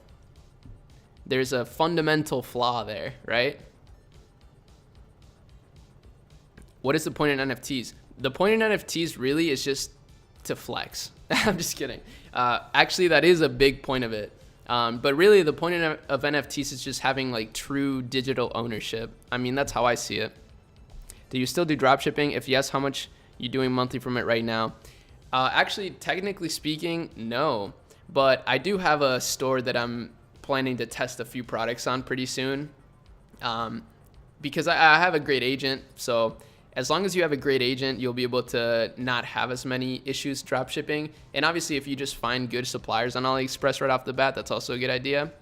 there's a fundamental flaw there, right? What is the point in NFTs? The point in NFTs really is just to flex. I'm just kidding. Actually, that is a big point of it. But really, the point of NFTs is just having like true digital ownership. I mean, that's how I see it. Do you still do dropshipping? If yes, how much you doing monthly from it right now? Actually, technically speaking, no. But I do have a store that I'm planning to test a few products on pretty soon. Because I have a great agent. So as long as you have a great agent, you'll be able to not have as many issues dropshipping. And obviously, if you just find good suppliers on AliExpress right off the bat, that's also a good idea.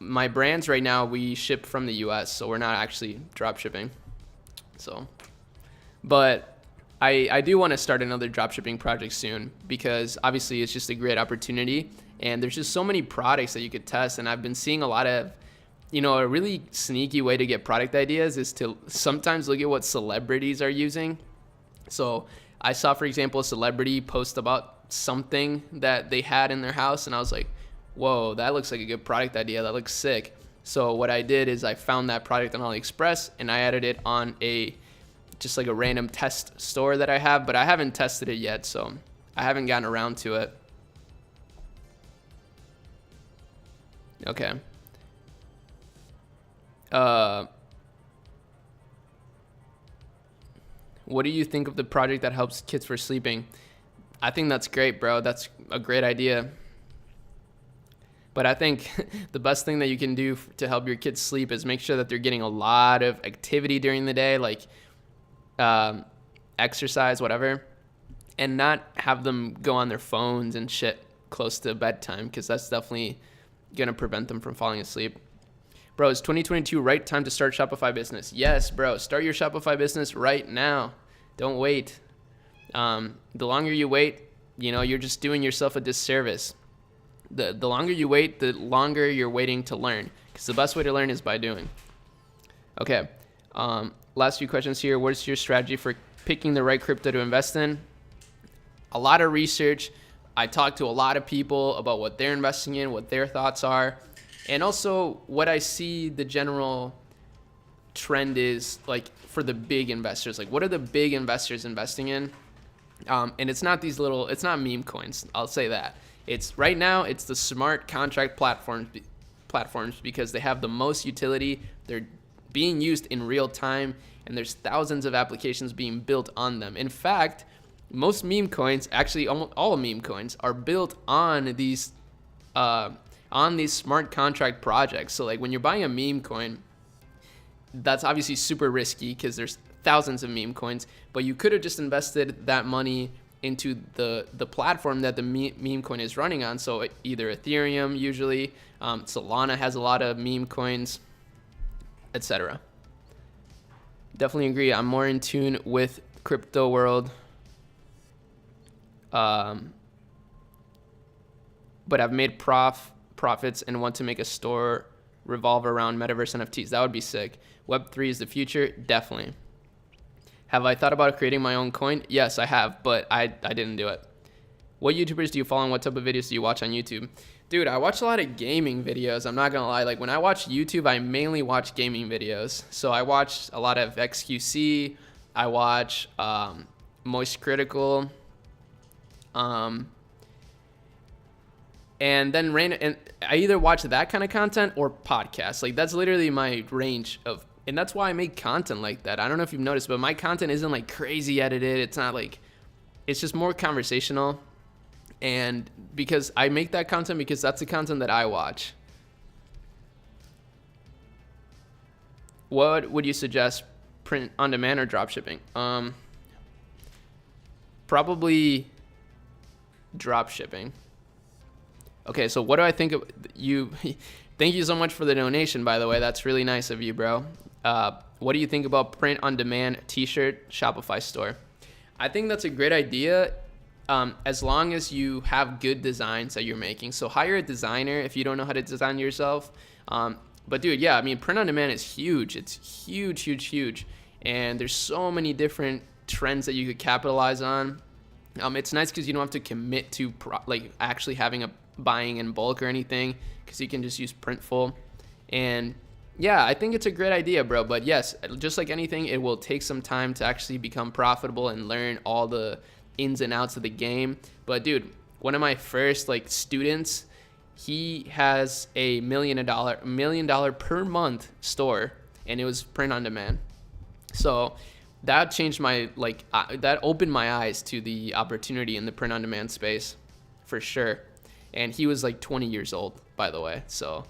My brands right now, we ship from the US, so we're not actually dropshipping. But I do want to start another dropshipping project soon, because obviously it's just a great opportunity. And there's just so many products that you could test. And I've been seeing a lot of, a really sneaky way to get product ideas is to sometimes look at what celebrities are using. So I saw, for example, a celebrity post about something that they had in their house, and I was like, whoa, that looks like a good product idea. That looks sick. So what I did is I found that product on AliExpress, and I added it on just like a random test store that I have, but I haven't tested it yet, so I haven't gotten around to it. Okay. What do you think of the project that helps kids for sleeping? I think that's great, bro. That's a great idea. But I think the best thing that you can do to help your kids sleep is make sure that they're getting a lot of activity during the day, like exercise, whatever, and not have them go on their phones and shit close to bedtime, because that's definitely going to prevent them from falling asleep. Bro, is 2022 right time to start Shopify business? Yes, bro. Start your Shopify business right now. Don't wait. The longer you wait, you're just doing yourself a disservice. The longer you wait, the longer you're waiting to learn, because the best way to learn is by doing. Okay. Last few questions here. What is your strategy for picking the right crypto to invest in? A lot of research. I talk to a lot of people about what they're investing in, what their thoughts are. And also what I see the general trend is like for the big investors. Like, what are the big investors investing in? And it's not it's not meme coins. I'll say that. It's right now, it's the smart contract platforms because they have the most utility. They're being used in real time, and there's thousands of applications being built on them. In fact, most meme coins, actually almost all meme coins, are built on these smart contract projects. So like when you're buying a meme coin, that's obviously super risky because there's thousands of meme coins, but you could have just invested that money into the platform that the meme coin is running on. So either Ethereum, usually Solana has a lot of meme coins, etc. Definitely agree. I'm more in tune with crypto world, but I've made profits and want to make a store revolve around metaverse NFTs. That would be sick. Web3 is the future, definitely. Have I thought about creating my own coin? Yes, I have, but I didn't do it. What YouTubers do you follow and what type of videos do you watch on YouTube? Dude, I watch a lot of gaming videos. I'm not going to lie. Like when I watch YouTube, I mainly watch gaming videos. So I watch a lot of XQC. I watch Moist Critical. And then I either watch that kind of content or podcasts. Like that's literally my range of, and that's why I make content like that. I don't know if you've noticed, but my content isn't like crazy edited. It's not like, it's just more conversational. And because I make that content because that's the content that I watch. What would you suggest, print on demand or dropshipping? Probably dropshipping. Okay, so what do I think of you? Thank you so much for the donation, by the way. That's really nice of you, bro. What do you think about print on demand t-shirt Shopify store? I think that's a great idea, as long as you have good designs that you're making. So hire a designer if you don't know how to design yourself. But dude, yeah, I mean, print on demand is huge. It's huge, huge, huge. And there's so many different trends that you could capitalize on. It's nice because you don't have to commit to actually having a buying in bulk or anything, because you can just use Printful. And yeah, I think it's a great idea, bro. But yes, just like anything, it will take some time to actually become profitable and learn all the ins and outs of the game. But dude, one of my first students, he has a $1 million per month store, and it was print on demand. So that changed that opened my eyes to the opportunity in the print on demand space for sure. And he was 20 years old, by the way. So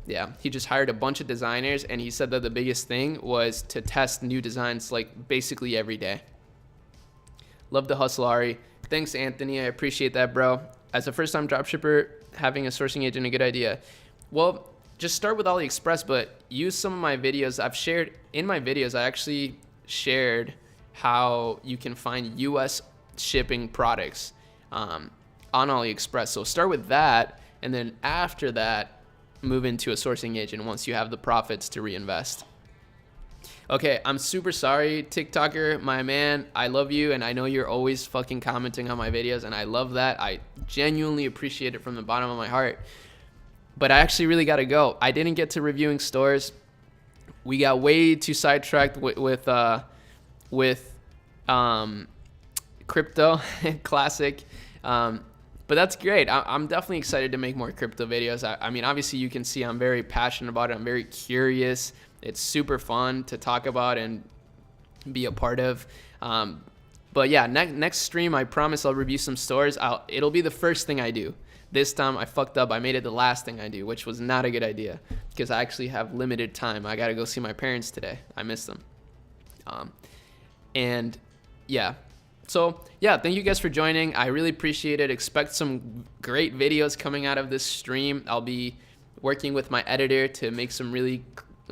yeah, he just hired a bunch of designers, and he said that the biggest thing was to test new designs basically every day. Love the hustle, Ari. Thanks, Anthony. I appreciate that, bro. As a first-time dropshipper, having a sourcing agent a good idea? Well, just start with AliExpress, but use some of my videos. In my videos, I actually shared how you can find US shipping products on AliExpress. So start with that, and then after that, move into a sourcing agent once you have the profits to reinvest. Okay, I'm super sorry, TikToker, my man. I love you, and I know you're always fucking commenting on my videos, and I love that. I genuinely appreciate it from the bottom of my heart. But I actually really got to go. I didn't get to reviewing stores. We got way too sidetracked with crypto classic. But that's great. I'm definitely excited to make more crypto videos. I mean, obviously you can see I'm very passionate about it. I'm very curious. It's super fun to talk about and be a part of. But yeah, next stream, I promise I'll review some stores. It'll be the first thing I do. This time I fucked up. I made it the last thing I do, which was not a good idea because I actually have limited time. I got to go see my parents today. I miss them. And yeah. So yeah, thank you guys for joining. I really appreciate it. Expect some great videos coming out of this stream. I'll be working with my editor to make some really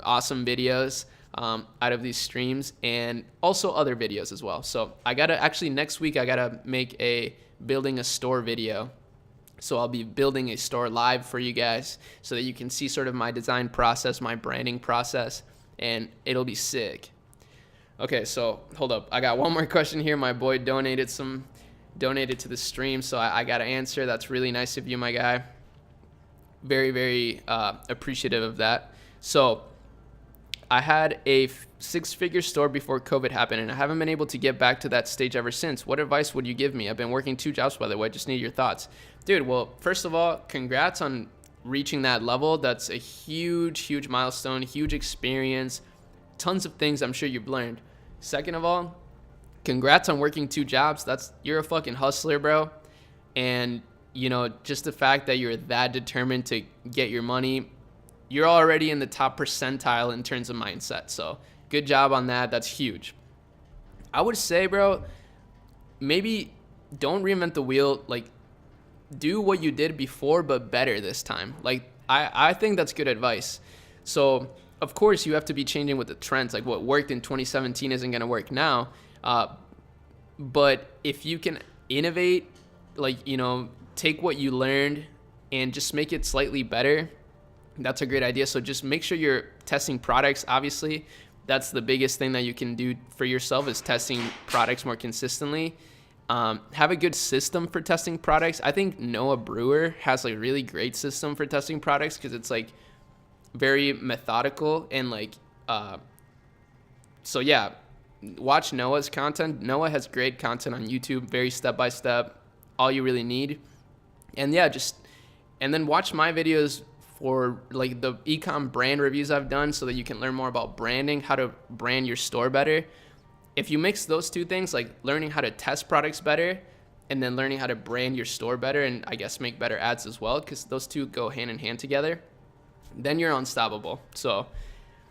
awesome videos out of these streams, and also other videos as well. So next week I gotta make a building a store video. So I'll be building a store live for you guys so that you can see sort of my design process, my branding process, and it'll be sick. Okay, so hold up. I got one more question here. My boy donated to the stream, so I got to answer. That's really nice of you, my guy. Very, very appreciative of that. So I had a six-figure store before COVID happened, and I haven't been able to get back to that stage ever since. What advice would you give me? I've been working 2 jobs, by the way. I just need your thoughts. Dude, well, first of all, congrats on reaching that level. That's a huge, huge milestone, huge experience, tons of things I'm sure you've learned. Second of all, congrats on working 2 jobs. You're a fucking hustler, bro. And, you know, just the fact that you're that determined to get your money, you're already in the top percentile in terms of mindset. So good job on that. That's huge. I would say, bro, maybe don't reinvent the wheel. Like, do what you did before, but better this time. Like, I think that's good advice. So, of course, you have to be changing with the trends. Like, what worked in 2017 isn't going to work now. But if you can innovate, like, you know, take what you learned and just make it slightly better, that's a great idea. So just make sure you're testing products. Obviously, that's the biggest thing that you can do for yourself, is testing products more consistently. Have a good system for testing products. I think Noah Brewer has a really great system for testing products, because it's like very methodical and like, so yeah, watch Noah's content. Noah has great content on YouTube, very step-by-step, all you really need. And yeah, and then watch my videos for like the ecom brand reviews I've done, so that you can learn more about branding, how to brand your store better. If you mix those 2 things, like learning how to test products better and then learning how to brand your store better, and I guess make better ads as well, because those 2 go hand in hand together, then you're unstoppable. So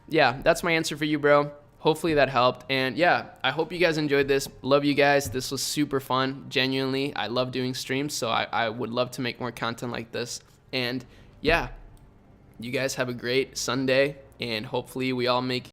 yeah, that's my answer for you, bro. Hopefully that helped. And yeah, I hope you guys enjoyed this. Love you guys. This was super fun. Genuinely, I love doing streams, so I would love to make more content like this. And yeah, you guys have a great Sunday, and hopefully we all make